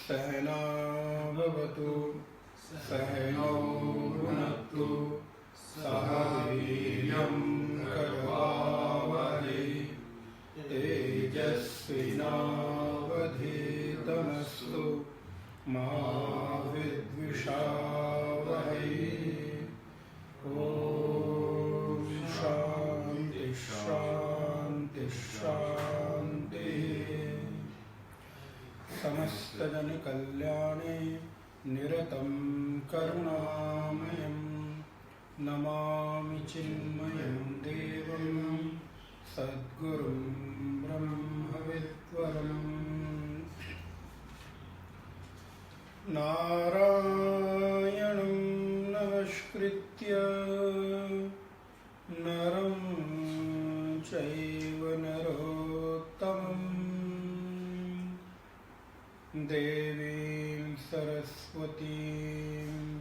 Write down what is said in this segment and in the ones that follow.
सहना भवतु सहनौ भुनक्तु सह वीर्यं करवावहै तेजस्विनावधीतमस्तु मा विद्विषावहै। ओम शांति शांति शांति। समस्त जन कल्याणे निरतं करुणामयं नमामि चिन्मयं देवं सद्गुरुं ब्रह्मविद्वरम्। नारायणं नमस्कृत्य नरं चैव नरोत्तमं देवीं सरस्वतीं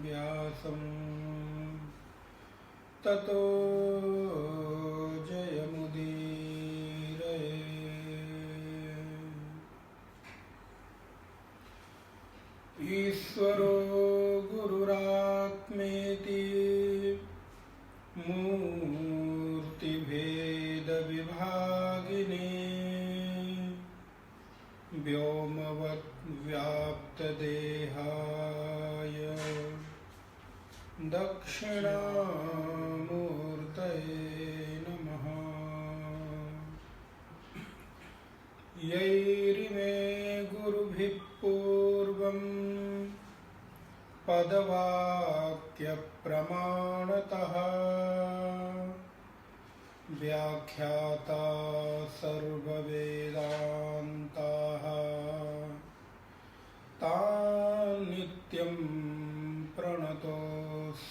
व्यासं ततो जयमुदीरये। ईश्वरो गुरुरात्मेति मूर्तिभेदविभागिने व्योमवद्व्याप्तदेहाय दक्षिणामूर्तये नमः। यैरिमे गुरुभिः पूर्वं पदवाक्यप्रमाणतः व्याख्याता सर्ववेदान्ताः तान् नित्यं प्रणतोऽस्म्यहम्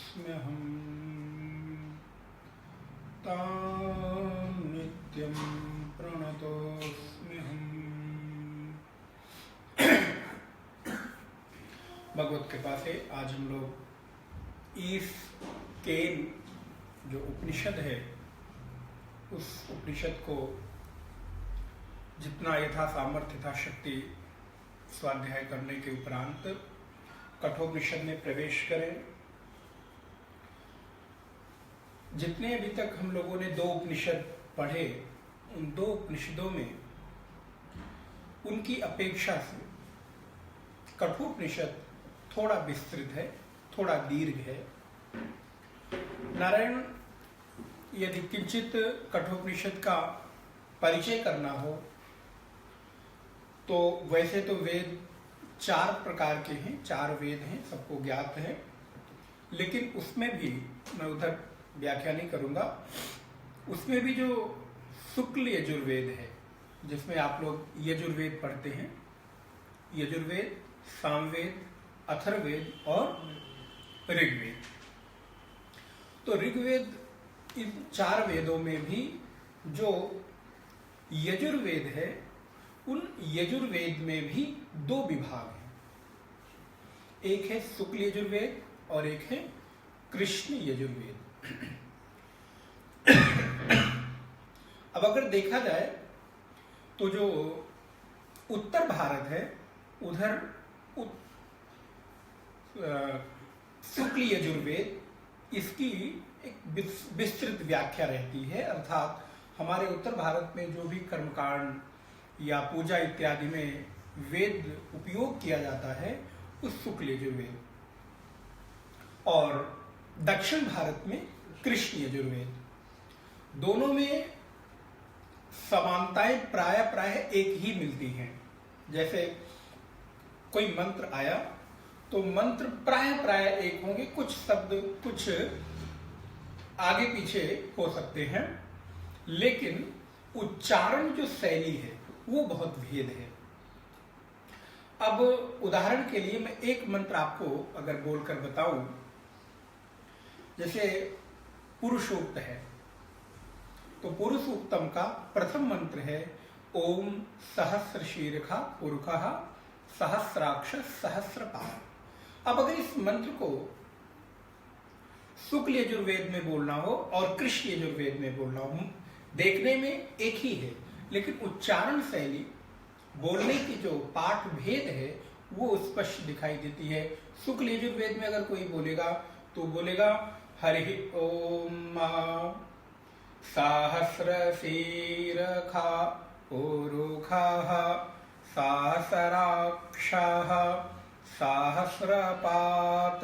तान् नित्यं प्रणतोऽस्म्यहम्। भगवत कृपा से आज हम लोग ईस केन जो उपनिषद है उस उपनिषद को जितना यथा सामर्थ्य था शक्ति स्वाध्याय करने के उपरांत कठोपनिषद में प्रवेश करें। जितने अभी तक हम लोगों ने दो उपनिषद पढ़े उन दो उपनिषदों में उनकी अपेक्षा से कठोपनिषद थोड़ा विस्तृत है, थोड़ा दीर्घ है। नारायण यदि किंचित कठोपनिषद का परिचय करना हो तो वैसे तो वेद 4 प्रकार के हैं, 4 वेद हैं, सबको ज्ञात है, लेकिन उसमें भी मैं उधर व्याख्या नहीं करूंगा। उसमें भी जो शुक्ल यजुर्वेद है जिसमें आप लोग यजुर्वेद पढ़ते हैं, यजुर्वेद, सामवेद, अथर्ववेद और ऋग्वेद। तो ऋग्वेद इन 4 वेदों में भी जो यजुर्वेद है उन यजुर्वेद में भी 2 विभाग हैं। एक है शुक्ल यजुर्वेद और एक है कृष्ण यजुर्वेद। अब अगर देखा जाए तो जो उत्तर भारत है उधर शुक्ल यजुर्वेद इसकी एक विस्तृत व्याख्या रहती है, अर्थात हमारे उत्तर भारत में जो भी कर्मकांड या पूजा इत्यादि में वेद उपयोग किया जाता है उस शुक्ल यजुर्वेद, और दक्षिण भारत में कृष्ण यजुर्वेद। दोनों में समानताएं प्राय एक ही मिलती हैं। जैसे कोई मंत्र आया तो मंत्र प्राय एक होंगे, कुछ शब्द कुछ आगे पीछे हो सकते हैं, लेकिन उच्चारण जो शैली है वो बहुत भेद है। अब उदाहरण के लिए मैं एक मंत्र आपको अगर बोलकर बताऊं, जैसे पुरुषोक्त है तो पुरुषोक्तम का प्रथम मंत्र है ओम सहस्र शीर्षा पुरुषः सहस्राक्ष सहस्रपाद। अब अगर इस मंत्र को शुक्ल यजुर्वेद में बोलना हो और कृष्ण यजुर्वेद में बोलना हो, देखने में एक ही है, लेकिन उच्चारण शैली, बोलने की जो पाठ भेद है वो स्पष्ट दिखाई देती है। शुक्ल यजुर्वेद में अगर कोई बोलेगा तो बोलेगा हरि ओम सहस्रशीरखा पुरुखाः सहस्राक्षाः सहस्रपात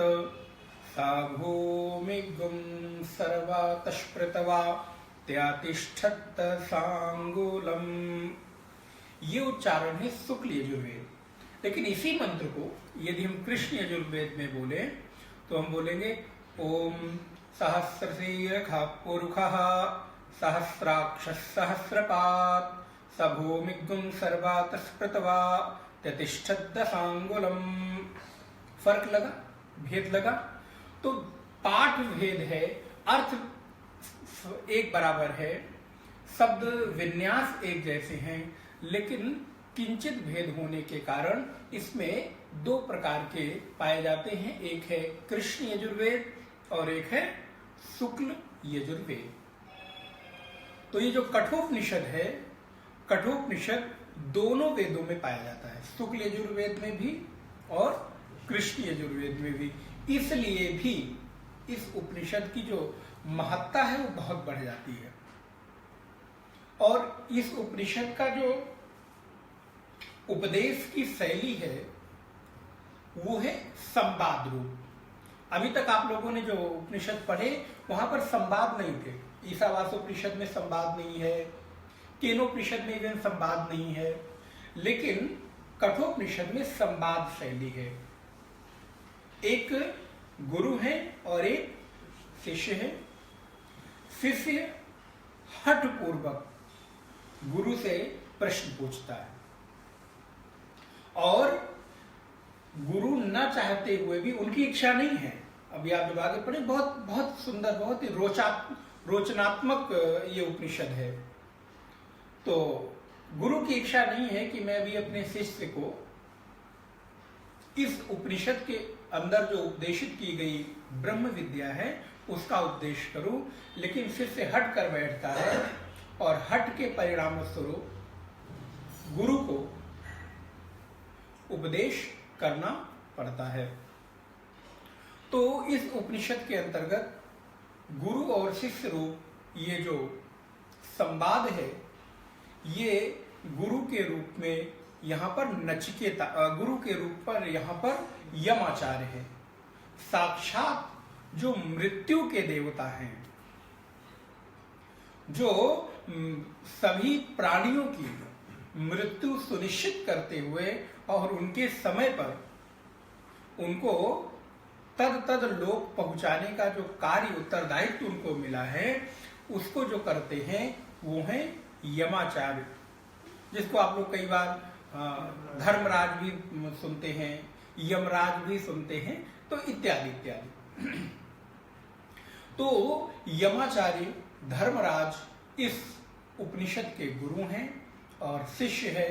सा भूमिगुं सर्वतस्पृतवा त्यातिष्ठत् सांगुलम्। ये उच्चारण है शुक्ल यजुर्वेद। लेकिन इसी मंत्र को यदि हम कृष्ण यजुर्वेद में बोले तो हम बोलेंगे ओम सहस्रशीरखः पुरुखः सहस्राक्षः सहस्रपात स भूमिगुं सर्वतस्पृतवा त्यतिष्ठत् सांगुलम्। फर्क लगा, भेद लगा। तो पाठ भेद है, अर्थ एक बराबर है, शब्द विन्यास एक जैसे हैं, लेकिन किंचित भेद होने के कारण इसमें दो प्रकार के पाए जाते हैं। एक है कृष्ण यजुर्वेद और एक है शुक्ल यजुर्वेद। तो ये जो कठोपनिषद है, कठोपनिषद दोनों वेदों में पाया जाता है, शुक्ल यजुर्वेद में भी और कृष्ण यजुर्वेद में भी। इसलिए भी इस उपनिषद की जो महत्ता है वो बहुत बढ़ जाती है। और इस उपनिषद का जो उपदेश की शैली है वो है संवाद रूप। अभी तक आप लोगों ने जो उपनिषद पढ़े वहां पर संवाद नहीं थे। ईशावास्योपनिषद में संवाद नहीं है, केनोपनिषद में भी संवाद नहीं है, लेकिन कठोपनिषद में संवाद शैली है। एक गुरु है और एक शिष्य है। शिष्य हठ पूर्वक गुरु से प्रश्न पूछता है और गुरु न चाहते हुए भी, उनकी इच्छा नहीं है। अभी आप जब आगे पढ़े, बहुत बहुत सुंदर, बहुत ही रोचनात्मक ये उपनिषद है। तो गुरु की इच्छा नहीं है कि मैं भी अपने शिष्य को इस उपनिषद के अंदर जो उपदेशित की गई ब्रह्म विद्या है उसका उपदेश करूं, लेकिन शिष्य हट कर बैठता है और हट के परिणाम स्वरूप गुरु को उपदेश करना पड़ता है। तो इस उपनिषद के अंतर्गत गुरु और शिष्य रूप ये जो संवाद है, ये गुरु के रूप में यहाँ पर नचिकेता, गुरु के रूप पर यहाँ पर यमाचार्य है। साक्षात जो मृत्यु के देवता हैं, जो सभी प्राणियों की मृत्यु सुनिश्चित करते हुए और उनके समय पर उनको तद लोक पहुंचाने का जो कार्य उत्तरदायित्व उनको मिला है, उसको जो करते हैं वो है यमाचार्य, जिसको आप लोग कई बार धर्मराज भी सुनते हैं, यमराज भी सुनते हैं, तो इत्यादि इत्यादि। तो यमाचार्य धर्मराज इस उपनिषद के गुरु हैं और शिष्य है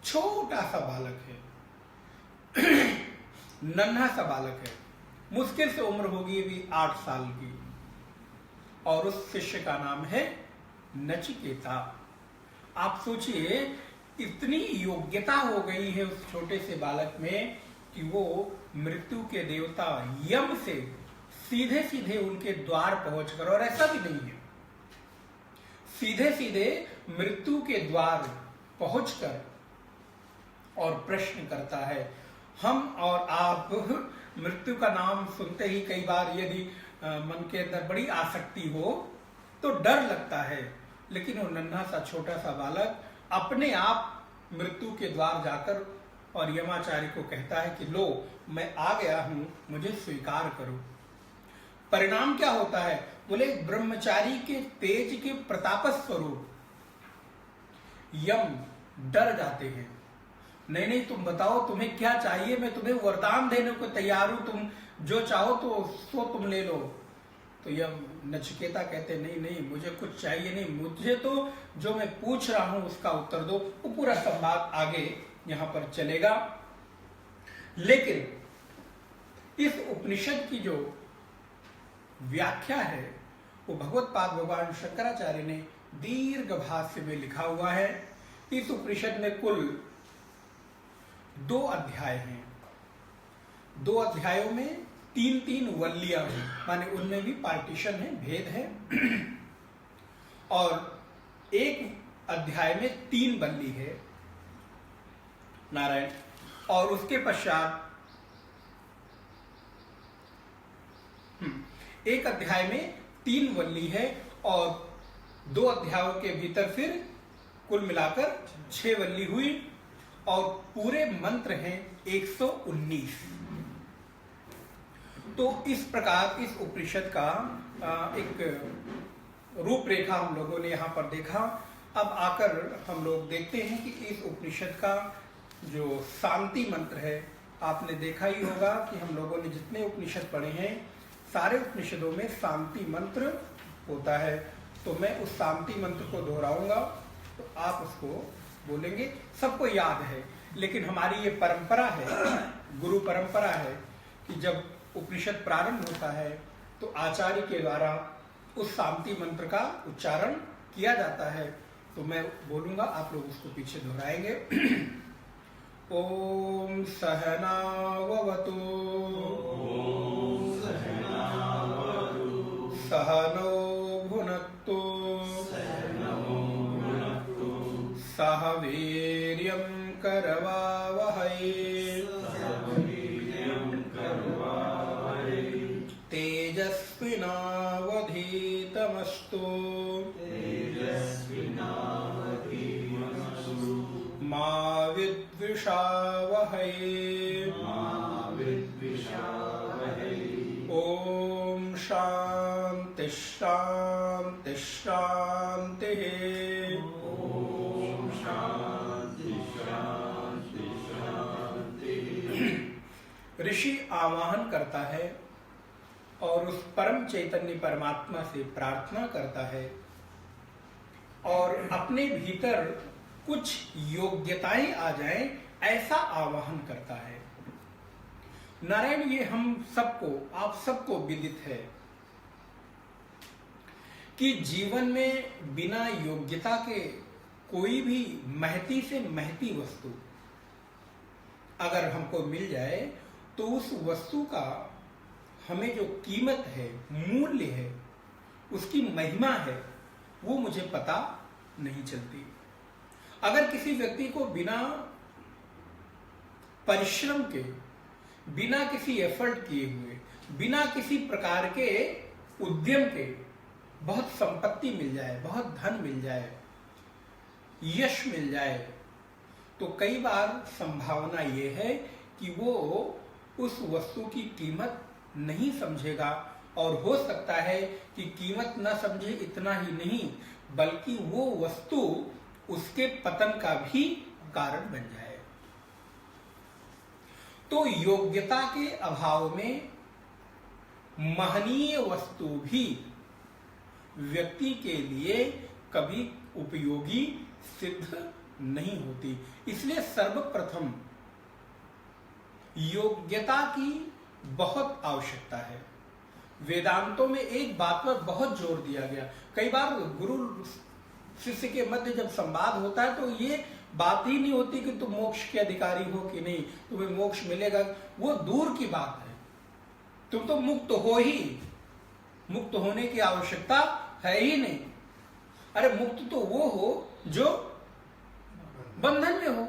छोटा सा बालक है, नन्हा सा बालक है, मुश्किल से उम्र होगी अभी 8 साल की, और उस शिष्य का नाम है नचिकेता। आप सोचिए इतनी योग्यता हो गई है उस छोटे से बालक में कि वो मृत्यु के देवता यम से सीधे सीधे उनके द्वार पहुंचकर, और ऐसा भी नहीं है, सीधे सीधे मृत्यु के द्वार पहुंचकर और प्रश्न करता है। हम और आप मृत्यु का नाम सुनते ही कई बार यदि मन के अंदर बड़ी आसक्ति हो तो डर लगता है, लेकिन वो नन्हा सा छोटा सा बालक अपने आप मृत्यु के द्वार जाकर और यमाचार्य को कहता है कि लो मैं आ गया हूं, मुझे स्वीकार करो। परिणाम क्या होता है? बोले ब्रह्मचारी के तेज के प्रताप स्वरूप यम डर जाते हैं। नहीं नहीं, तुम बताओ तुम्हें क्या चाहिए, मैं तुम्हें वरदान देने को तैयार हूं, तुम जो चाहो तो सो तुम ले लो। तो यम नचिकेता कहते नहीं नहीं, मुझे कुछ चाहिए नहीं, मुझे तो जो मैं पूछ रहा हूं उसका उत्तर दो। वो पूरा संवाद आगे यहां पर चलेगा, लेकिन इस उपनिषद की जो व्याख्या है वो भगवत्पाद भगवान शंकराचार्य ने दीर्घ भाष्य में लिखा हुआ है। इस उपनिषद में कुल 2 अध्याय हैं। 2 अध्यायों में 3-3 वल्लियां हैं, माने उनमें भी पार्टीशन है, भेद है। और एक अध्याय में 3 वल्ली है नारायण, और उसके पश्चात एक अध्याय में 3 वल्ली है और 2 अध्यायों के भीतर फिर कुल मिलाकर 6 वल्ली हुई और पूरे मंत्र हैं 119। तो इस प्रकार इस उपनिषद का एक रूपरेखा हम लोगों ने यहाँ पर देखा। अब आकर हम लोग देखते हैं कि इस उपनिषद का जो शांति मंत्र है, आपने देखा ही होगा कि हम लोगों ने जितने उपनिषद पढ़े हैं सारे उपनिषदों में शांति मंत्र होता है। तो मैं उस शांति मंत्र को दोहराऊंगा तो आप उसको बोलेंगे। सबको याद है, लेकिन हमारी ये परंपरा है, गुरु परंपरा है कि जब उपनिषद प्रारंभ होता है तो आचार्य के द्वारा उस शांति मंत्र का उच्चारण किया जाता है। तो मैं बोलूंगा, आप लोग उसको पीछे दोहराएंगे। ओम सहना ववतु सहनो भुनक्तु सह वीर्यं करवावहै तेजस्विनावधीतमस्तु मा विद्विषावहै। ओम शांति शांति शांति। ऋषि आवाहन करता है और उस परम चैतन्य परमात्मा से प्रार्थना करता है और अपने भीतर कुछ योग्यताएं आ जाएं, ऐसा आवाहन करता है। नारायण, ये हम सबको, आप सबको विदित है कि जीवन में बिना योग्यता के कोई भी महती से महती वस्तु अगर हमको मिल जाए तो उस वस्तु का हमें जो कीमत है, मूल्य है, उसकी महिमा है, वो मुझे पता नहीं चलती। अगर किसी व्यक्ति को बिना परिश्रम के, बिना किसी एफर्ट किए हुए, बिना किसी प्रकार के उद्यम के बहुत संपत्ति मिल जाए, बहुत धन मिल जाए, यश मिल जाए, तो कई बार संभावना ये है कि वो उस वस्तु की कीमत नहीं समझेगा और हो सकता है कि कीमत न समझे इतना ही नहीं बल्कि वो वस्तु उसके पतन का भी कारण बन जाए। तो योग्यता के अभाव में महनीय वस्तु भी व्यक्ति के लिए कभी उपयोगी सिद्ध नहीं होती। इसलिए सर्वप्रथम योग्यता की बहुत आवश्यकता है। वेदांतों में एक बात पर बहुत जोर दिया गया। कई बार गुरु शिष्य के मध्य जब संवाद होता है तो ये बात ही नहीं होती कि तुम मोक्ष के अधिकारी हो कि नहीं, तुम्हें मोक्ष मिलेगा, वो दूर की बात है। तुम तो मुक्त हो ही, मुक्त होने की आवश्यकता है ही नहीं। अरे मुक्त तो वो हो जो बंधन में हो।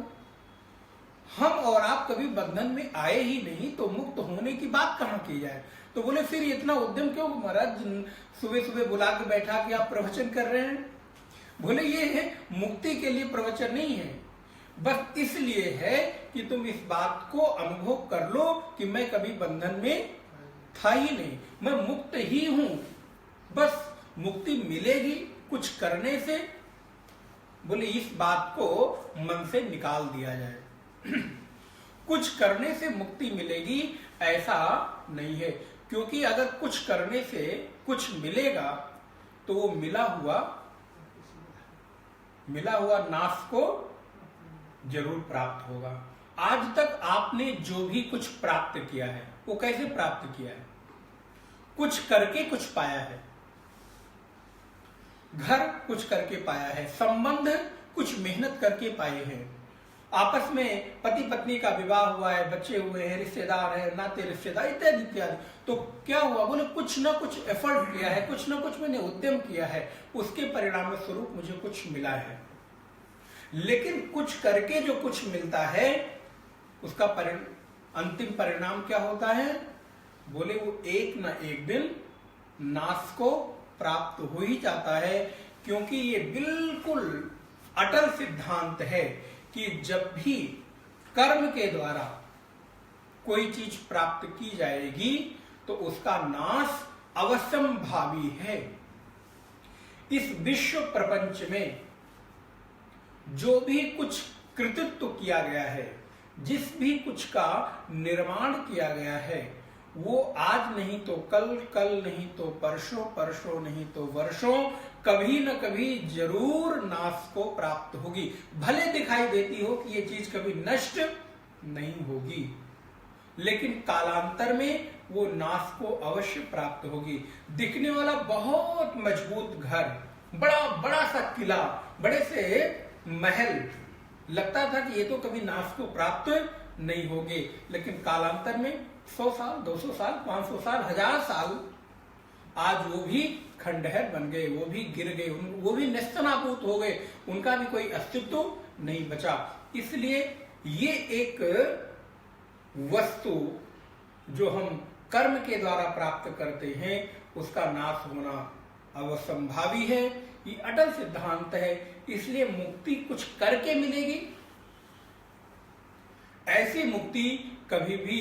हम और आप कभी बंधन में आए ही नहीं, तो मुक्त होने की बात कहां की जाए। तो बोले फिर इतना उद्यम क्यों महाराज, सुबह सुबह बुला के बैठा के आप प्रवचन कर रहे हैं। बोले ये है मुक्ति के लिए प्रवचन नहीं है, बस इसलिए है कि तुम इस बात को अनुभव कर लो कि मैं कभी बंधन में था ही नहीं, मैं मुक्त ही हूं। बस मुक्ति मिलेगी कुछ करने से। बोले इस बात को मन से निकाल दिया जाए। कुछ करने से मुक्ति मिलेगी ऐसा नहीं है, क्योंकि अगर कुछ करने से कुछ मिलेगा तो वो मिला हुआ नाश को जरूर प्राप्त होगा। आज तक आपने जो भी कुछ प्राप्त किया है वो कैसे प्राप्त किया है? कुछ करके कुछ पाया है। घर कुछ करके पाया है, संबंध कुछ मेहनत करके पाए हैं, आपस में पति पत्नी का विवाह हुआ है, बच्चे हुए हैं, रिश्तेदार है, नाते रिश्तेदार इत्यादि इत्यादि, तो क्या हुआ, बोले कुछ ना कुछ एफर्ट किया है, कुछ ना कुछ मैंने उद्यम किया है, उसके परिणाम स्वरूप मुझे कुछ मिला है। लेकिन कुछ करके जो कुछ मिलता है उसका अंतिम परिणाम क्या होता है, बोले वो एक ना एक दिन नाश को प्राप्त हो ही जाता है। क्योंकि ये बिल्कुल अटल सिद्धांत है कि जब भी कर्म के द्वारा कोई चीज प्राप्त की जाएगी तो उसका नाश अवश्यंभावी है। इस विश्व प्रपंच में जो भी कुछ कृतित्व किया गया है, जिस भी कुछ का निर्माण किया गया है, वो आज नहीं तो कल, कल नहीं तो परसों, परसों नहीं तो वर्षों, कभी न कभी जरूर नाश को प्राप्त होगी। भले दिखाई देती हो कि ये चीज कभी नष्ट नहीं होगी, लेकिन कालांतर में वो नाश को अवश्य प्राप्त होगी। दिखने वाला बहुत मजबूत घर, बड़ा बड़ा सा किला, बड़े से महल, लगता था कि ये तो कभी नाश को प्राप्त नहीं होंगे, लेकिन कालांतर में 100 साल, 200 साल, 500 साल, 1000 साल, आज वो भी खंडहर बन गए, वो भी गिर गए, वो भी नेस्तनाबूत हो गए, उनका भी कोई अस्तित्व नहीं बचा। इसलिए ये एक वस्तु जो हम कर्म के द्वारा प्राप्त करते हैं उसका नाश होना अवश्यंभावी है। ये अटल सिद्धांत है। इसलिए मुक्ति कुछ करके मिलेगी, ऐसी मुक्ति कभी भी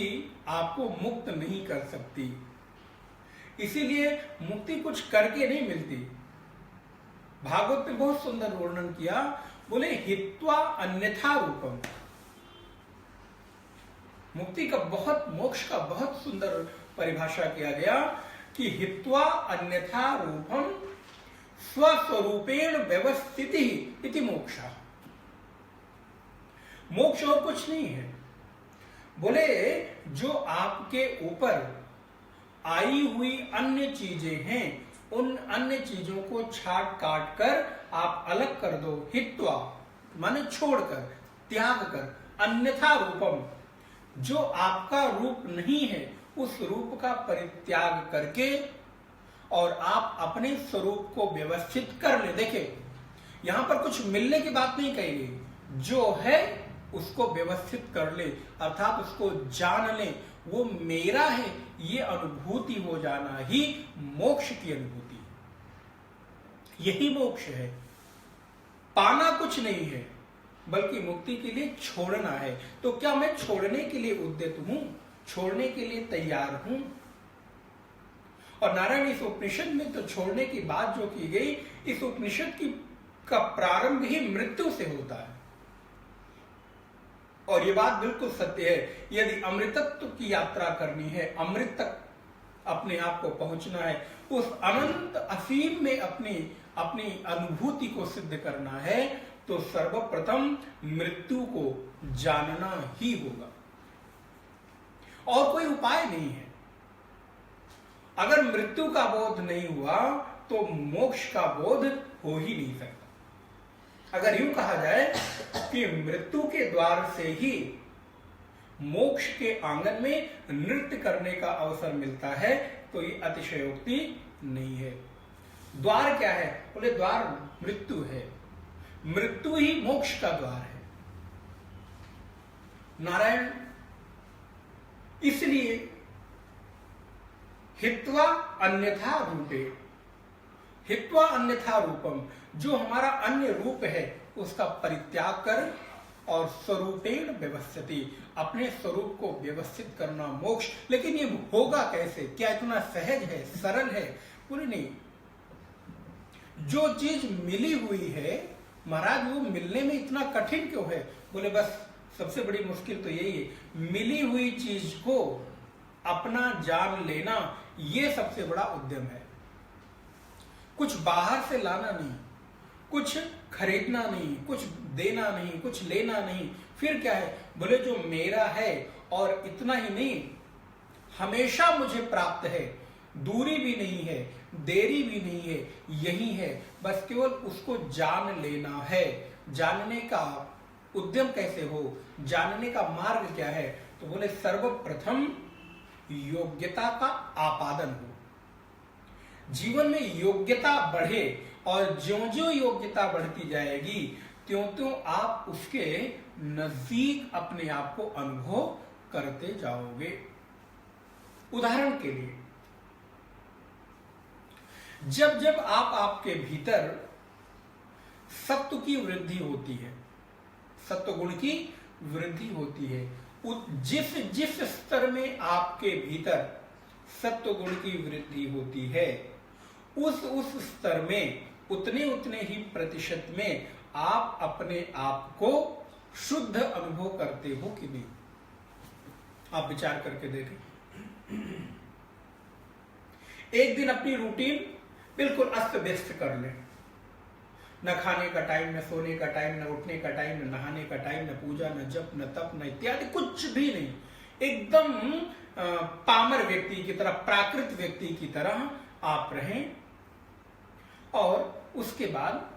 आपको मुक्त नहीं कर सकती। इसीलिए मुक्ति कुछ करके नहीं मिलती। भागवत ने बहुत सुंदर वर्णन किया, बोले हित्वा अन्यथा रूपम। मुक्ति का बहुत, मोक्ष का बहुत सुंदर परिभाषा किया गया कि हित्वा अन्यथा रूपम स्वस्वरूपेण व्यवस्थिति इति मोक्षा। मोक्ष और कुछ नहीं है। बोले जो आपके ऊपर आई हुई अन्य चीजें हैं, उन अन्य चीजों को छाट काट कर आप अलग कर दो। हित्वा माने छोड़कर, त्याग कर, अन्यथा रूपम, जो आपका रूप नहीं है उस रूप का परित्याग करके और आप अपने स्वरूप को व्यवस्थित कर ले। देखिए यहां पर कुछ मिलने की बात नहीं कही गई, जो है उसको व्यवस्थित कर ले, अर्थात उसको जान ले, वो मेरा है, ये अनुभूति हो जाना ही मोक्ष की अनुभूति, यही मोक्ष है। पाना कुछ नहीं है, बल्कि मुक्ति के लिए छोड़ना है। तो क्या मैं छोड़ने के लिए उद्यत हूं, छोड़ने के लिए तैयार हूं? और नारायण इस उपनिषद में तो छोड़ने की बात जो की गई, इस उपनिषद की का प्रारंभ ही मृत्यु से होता है। और ये बात बिल्कुल सत्य है। यदि अमृतत्व की यात्रा करनी है, अमृत तक अपने आप को पहुंचना है, उस अनंत असीम में अपनी अनुभूति को सिद्ध करना है, तो सर्वप्रथम मृत्यु को जानना ही होगा, और कोई उपाय नहीं है। अगर मृत्यु का बोध नहीं हुआ तो मोक्ष का बोध हो ही नहीं सकता। अगर यूं कहा जाए कि मृत्यु के द्वार से ही मोक्ष के आंगन में नृत्य करने का अवसर मिलता है, तो ये अतिशयोक्ति नहीं है। द्वार क्या है? बोले द्वार मृत्यु है, मृत्यु ही मोक्ष का द्वार है। नारायण इसलिए हित्वा अन्यथा रूपे, हित्वा अन्यथा रूपम, जो हमारा अन्य रूप है उसका परित्याग कर और स्वरूपेण व्यवस्थिति, अपने स्वरूप को व्यवस्थित करना मोक्ष। लेकिन ये होगा कैसे? क्या इतना सहज है, सरल है? बोले नहीं। जो चीज मिली हुई है महाराज, वो मिलने में इतना कठिन क्यों है? बोले बस सबसे बड़ी मुश्किल तो यही है, मिली हुई चीज को अपना जान लेना, ये सबसे बड़ा उद्यम है। कुछ बाहर से लाना नहीं, कुछ खरीदना नहीं, कुछ देना नहीं, कुछ लेना नहीं। फिर क्या है? बोले जो मेरा है, और इतना ही नहीं, हमेशा मुझे प्राप्त है, दूरी भी नहीं है, देरी भी नहीं है, यही है। बस केवल उसको जान लेना है। जानने का उद्यम कैसे हो, जानने का मार्ग क्या है? तो बोले सर्वप्रथम योग्यता का आपादन हो। जीवन में योग्यता बढ़े और ज्यों-ज्यों योग्यता बढ़ती जाएगी त्यों-त्यों आप उसके नजदीक अपने आप को अनुभव करते जाओगे। उदाहरण के लिए, जब जब आपके भीतर सत्व की वृद्धि होती है, सत्व गुण की वृद्धि होती है, जिस जिस स्तर में आपके भीतर सत्व गुण की वृद्धि होती है उस स्तर में उतने ही प्रतिशत में आप अपने आप को शुद्ध अनुभव करते हो कि नहीं? आप विचार करके देखें। एक दिन अपनी रूटीन बिल्कुल अस्त व्यस्त कर लें, न खाने का टाइम, न सोने का टाइम, न उठने का टाइम, न नहाने का टाइम, न पूजा, न जप, न तप, न इत्यादि कुछ भी नहीं। एकदम पामर व्यक्ति की तरह, प्राकृत व्यक्ति की तरह आप रहें और उसके बाद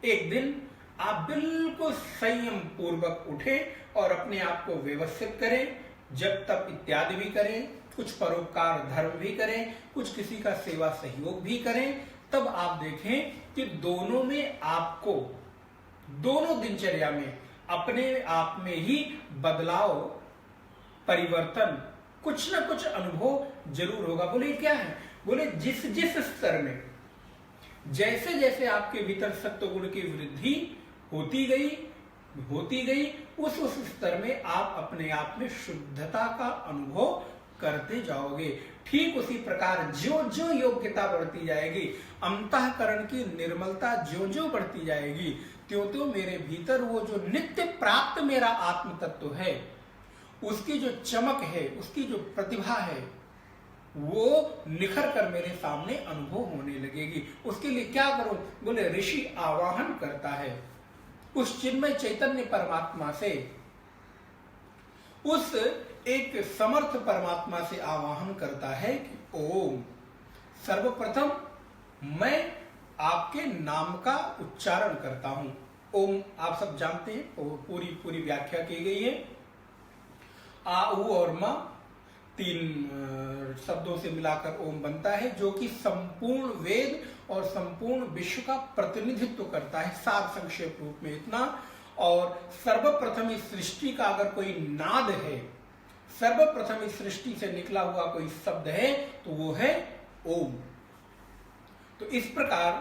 एक दिन आप बिल्कुल संयम पूर्वक उठें और अपने आप को व्यवस्थित करें, जप तप इत्यादि भी करें, कुछ परोपकार धर्म भी करें, कुछ किसी का सेवा सहयोग भी करें। तब आप देखें कि दोनों में आपको, दोनों दिनचर्या में अपने आप में ही बदलाव, परिवर्तन, कुछ ना कुछ अनुभव जरूर होगा। बोले क्या है? बोले जिस जिस स्तर में जैसे जैसे आपके भीतर सत्व गुण की वृद्धि होती गई उस स्तर में आप अपने आप में शुद्धता का अनुभव करते जाओगे। ठीक उसी प्रकार ज्यों ज्यों योग्यता बढ़ती जाएगी, अंतःकरण की निर्मलता ज्यों ज्यों बढ़ती जाएगी, त्यों त्यों मेरे भीतर वो जो नित्य प्राप्त मेरा आत्म तत्व है, उसकी जो चमक है, उसकी जो प्रतिभा है, वो निखर कर मेरे सामने अनुभव होने लगेगी। उसके लिए क्या करो? बोले ऋषि आवाहन करता है उस चिन्मय चैतन्य परमात्मा से, उस एक समर्थ परमात्मा से आवाहन करता है कि ओम, सर्वप्रथम मैं आपके नाम का उच्चारण करता हूं। ओम आप सब जानते हैं, पूरी व्याख्या की गई है। आ उ और मा 3 शब्दों से मिलाकर ओम बनता है, जो कि संपूर्ण वेद और संपूर्ण विश्व का प्रतिनिधित्व करता है, सार संक्षेप रूप में इतना। और सर्वप्रथम इस सृष्टि का अगर कोई नाद है, सर्वप्रथम इस सृष्टि से निकला हुआ कोई शब्द है तो वो है ओम। तो इस प्रकार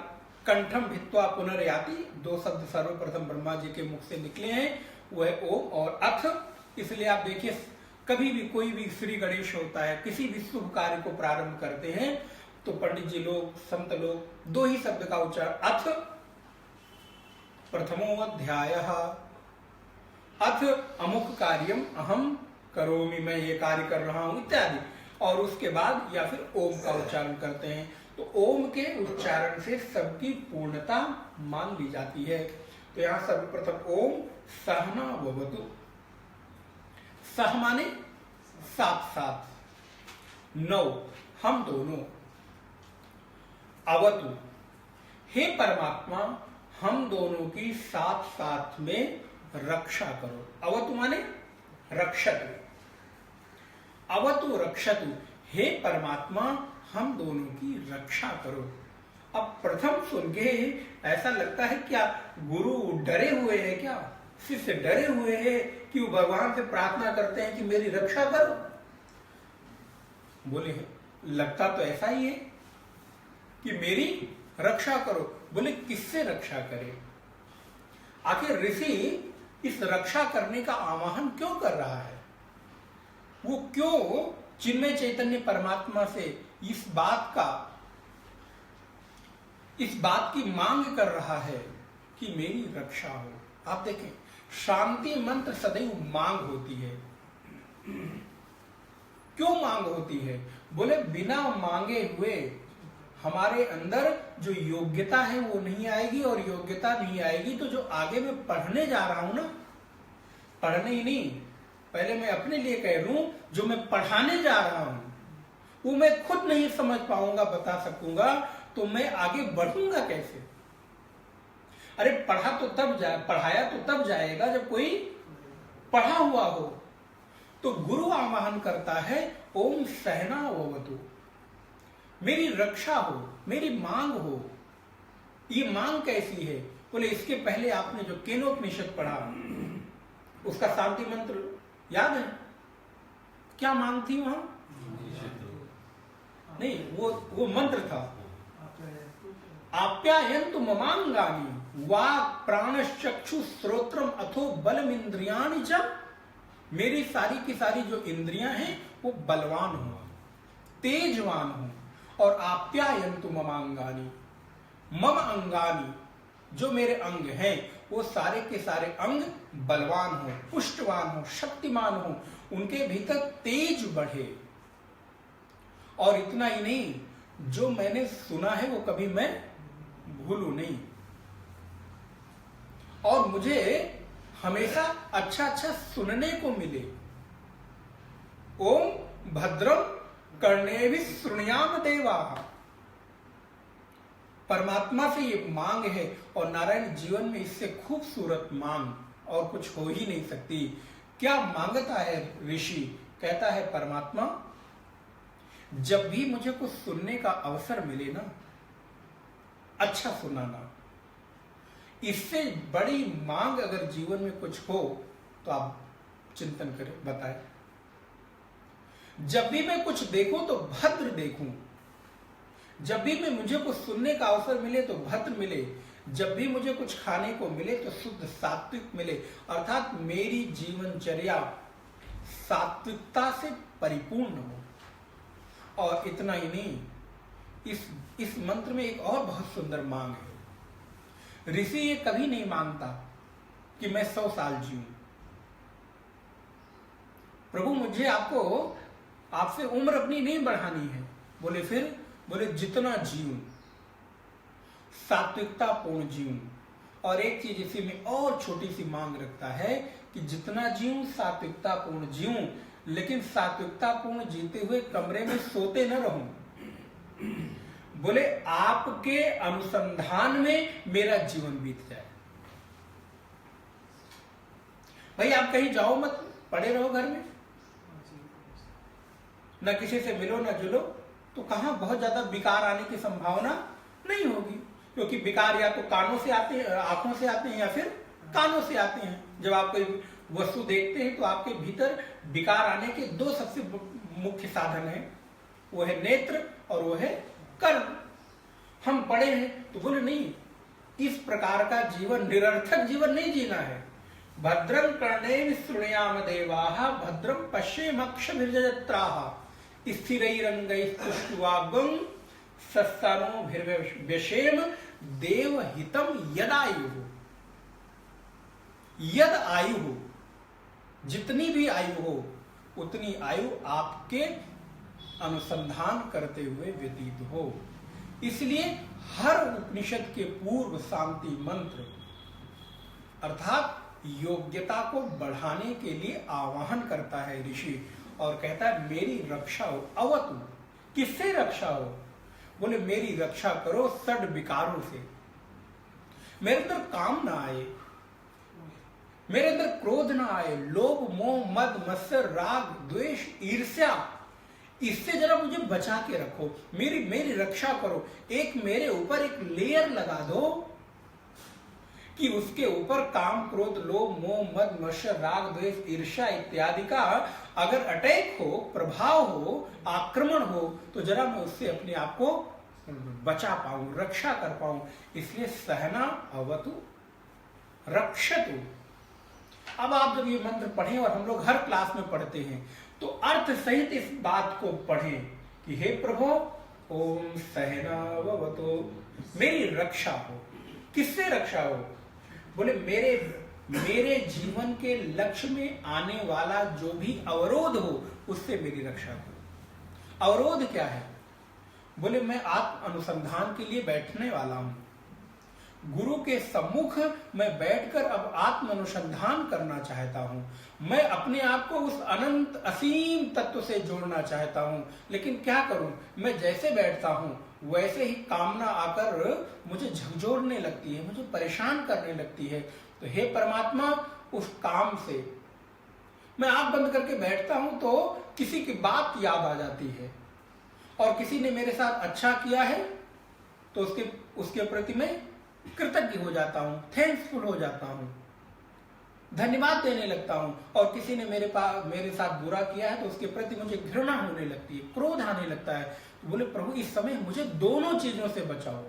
कंठम भित्वा पुनर्याति 2 शब्द सर्वप्रथम ब्रह्मा जी के मुख से निकले हैं, वो है ओम और अथ। इसलिए आप देखिए, कभी भी कोई भी श्री गणेश होता है, किसी भी शुभ कार्य को प्रारंभ करते हैं तो पंडित जी लोग, संत लोग 2 ही शब्द का उच्चारण, अथ प्रथमो अध्यायः, अथ अमुक कार्यम अहम करोमि, मैं ये कार्य कर रहा हूं इत्यादि, और उसके बाद या फिर ओम का उच्चारण करते हैं। तो ओम के उच्चारण से सबकी पूर्णता मान ली जाती है। तो यहां सर्वप्रथम ओम सहना भवतु, सह माने साथ साथ, 9 हम दोनों, अवतु हे परमात्मा हम दोनों की साथ साथ में रक्षा करो। अवतु माने रक्षतु, अवतु रक्षतु, हे परमात्मा हम दोनों की रक्षा करो। अब प्रथम सुन के ऐसा लगता है क्या गुरु डरे हुए हैं, क्या शिष्य डरे हुए हैं कि वो भगवान से प्रार्थना करते हैं कि मेरी रक्षा करो? बोले लगता तो ऐसा ही है कि मेरी रक्षा करो। बोले किससे रक्षा करे? आखिर ऋषि इस रक्षा करने का आवाहन क्यों कर रहा है? वो क्यों चिन्मय चैतन्य परमात्मा से इस बात की मांग कर रहा है कि मेरी रक्षा हो? आप देखें, शांति मंत्र सदैव मांग होती है। क्यों मांग होती है? बोले बिना मांगे हुए हमारे अंदर जो योग्यता है वो नहीं आएगी, और योग्यता नहीं आएगी तो जो आगे मैं पढ़ने जा रहा हूं ना, पढ़ने ही नहीं, पहले मैं अपने लिए कह लूं, जो मैं पढ़ाने जा रहा हूं वो मैं खुद नहीं समझ पाऊंगा, बता सकूंगा, तो मैं आगे बढ़ूंगा कैसे? अरे पढ़ाया तो तब जाएगा जब कोई पढ़ा हुआ हो। तो गुरु आवाहन करता है ओम सहना भवतु, मेरी रक्षा हो, मेरी मांग हो। ये मांग कैसी है? बोले इसके पहले आपने जो केनोपनिषद पढ़ा उसका शांति मंत्र याद है? क्या मांग थी वहां? नहीं, वो मंत्र था, आप्यायन्तु ममांगानि वाक् प्राणश्चक्षु श्रोत्रम अथो बलमिंद्रियाणि च। मेरी सारी की सारी जो इंद्रियां हैं वो बलवान हो, तेजवान हो। और आप्यायन्तु ममांगानि, मम अंगानि, जो मेरे अंग हैं वो सारे के सारे अंग बलवान हो, पुष्टवान हो, शक्तिमान हो, उनके भीतर तेज बढ़े। और इतना ही नहीं, जो मैंने सुना है वो कभी मैं भूलूं नहीं, और मुझे हमेशा अच्छा अच्छा सुनने को मिले। ओम भद्रम कर्णेभिः शृणुयाम देवाः। परमात्मा से ये मांग है, और नारायण जीवन में इससे खूबसूरत मांग और कुछ हो ही नहीं सकती। क्या मांगता है ऋषि? कहता है परमात्मा जब भी मुझे कुछ सुनने का अवसर मिले ना, अच्छा सुनाना। इससे बड़ी मांग अगर जीवन में कुछ हो तो आप चिंतन करें, बताएं। जब भी मैं कुछ देखूं तो भद्र देखूं, जब भी मुझे कुछ सुनने का अवसर मिले तो भद्र मिले, जब भी मुझे कुछ खाने को मिले तो शुद्ध सात्विक मिले। अर्थात मेरी जीवनचर्या सात्विकता से परिपूर्ण हो। और इतना ही नहीं, इस मंत्र में एक और बहुत सुंदर मांग है। ऋषि ये कभी नहीं मांगता कि मैं 100 साल जीऊं। प्रभु मुझे आपसे उम्र अपनी नहीं बढ़ानी है। बोले फिर? बोले जितना जीऊं सात्विकता पूर्ण जीऊं। और एक चीज इसी में और छोटी सी मांग रखता है कि जितना जीऊं सात्विकता पूर्ण जीऊं, लेकिन सात्विकता पूर्ण जीते हुए कमरे में सोते न रहूं। बोले आपके अनुसंधान में मेरा जीवन बीत जाए। भाई आप कहीं जाओ मत, पड़े रहो घर में, न किसी से मिलो न जुलो, तो कहां बहुत ज्यादा विकार आने की संभावना नहीं होगी। क्योंकि विकार या तो कानों से आते हैं, आंखों से आते हैं, या फिर कानों से आते हैं। जब आप कोई वस्तु देखते हैं तो आपके भीतर विकार आने के 2 सबसे मुख्य साधन हैं, वो है नेत्र और वो है कर्म। हम पढ़े हैं तो बोले नहीं, इस प्रकार का जीवन, निरर्थक जीवन नहीं जीना है। भद्रं कर्णेभिः शृणुयाम देवाः भद्रं पश्येमक्षभिर्यजत्राः स्थिरैरङ्गैस्तुष्ट्वागं सत्सानोभिर्व्यशेम देवहितं यदायुः। यद आयु हो, जितनी भी आयु हो उतनी आयु आपके अनुसंधान करते हुए व्यतीत हो। इसलिए हर उपनिषद के पूर्व शांति मंत्र अर्थात योग्यता को बढ़ाने के लिए आवाहन करता है ऋषि, और कहता है मेरी रक्षा हो। अवतु, किससे रक्षा हो? बोले मेरी रक्षा करो षड विकारों से। मेरे अंदर काम ना आए, मेरे अंदर क्रोध ना आए, लोभ मोह मद मत्सर राग द्वेष ईर्ष्या, इससे जरा मुझे बचा के रखो, मेरी रक्षा करो। एक मेरे ऊपर एक लेयर लगा दो कि उसके ऊपर काम क्रोध लोभ मोह मद मत्सर राग द्वेष ईर्ष्या इत्यादि का अगर अटैक हो, प्रभाव हो, आक्रमण हो, तो जरा मैं उससे अपने आप को बचा पाऊं, रक्षा कर पाऊं। इसलिए सहना अवतु रक्षतु। अब आप जब ये मंत्र पढ़ें, और हम लोग हर क्लास में पढ़ते हैं, तो अर्थ सहित इस बात को पढ़ें कि हे प्रभु ओम सहनाववतु, मेरी रक्षा हो। किससे रक्षा हो? बोले मेरे जीवन के लक्ष्य में आने वाला जो भी अवरोध हो उससे मेरी रक्षा हो। अवरोध क्या है? बोले मैं आत्म अनुसंधान के लिए बैठने वाला हूं, गुरु के सम्मुख मैं बैठकर अब आत्म अनुसंधान करना चाहता हूं। मैं अपने आप को उस अनंत असीम तत्व से जोड़ना चाहता हूं, लेकिन क्या करूं? मैं जैसे बैठता हूं वैसे ही कामना आकर मुझे झकझोरने लगती है, मुझे परेशान करने लगती है। तो हे परमात्मा, उस काम से मैं आंख बंद करके बैठता हूं तो किसी की बात याद आ जाती है, और किसी ने मेरे साथ अच्छा किया है तो उसके प्रति मैं कृतज्ञ हो जाता हूं, थैंक्सफुल हो जाता हूं, धन्यवाद देने लगता हूं। और किसी ने मेरे साथ बुरा किया है तो उसके प्रति मुझे घृणा होने लगती है, क्रोध आने लगता है। तो बोले प्रभु, इस समय मुझे दोनों चीजों से बचाओ।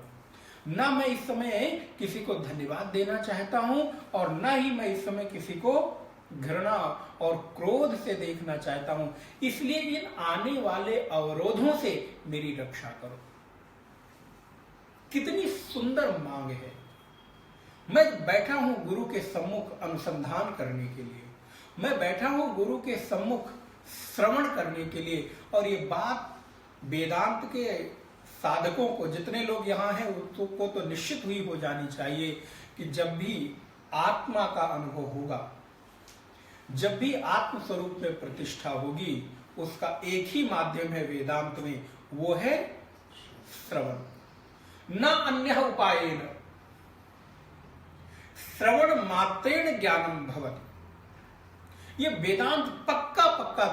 ना मैं इस समय किसी को धन्यवाद देना चाहता हूं, और ना ही मैं इस समय किसी को घृणा और क्रोध से देखना चाहता हूं। इसलिए इन आने वाले अवरोधों से मेरी रक्षा करो। कितनी सुंदर मांग है। मैं बैठा हूं गुरु के सम्मुख अनुसंधान करने के लिए, मैं बैठा हूं गुरु के सम्मुख श्रवण करने के लिए। और ये बात वेदांत के साधकों को, जितने लोग यहाँ हैं उसको तो निश्चित हुई हो जानी चाहिए कि जब भी आत्मा का अनुभव होगा, जब भी आत्म स्वरूप में प्रतिष्ठा होगी, उसका एक ही माध्यम है वेदांत में, वो है श्रवण। न अन्य उपायेन श्रवण मात्रेण ज्ञानम भवति। ये वेदांत पक्का पक्का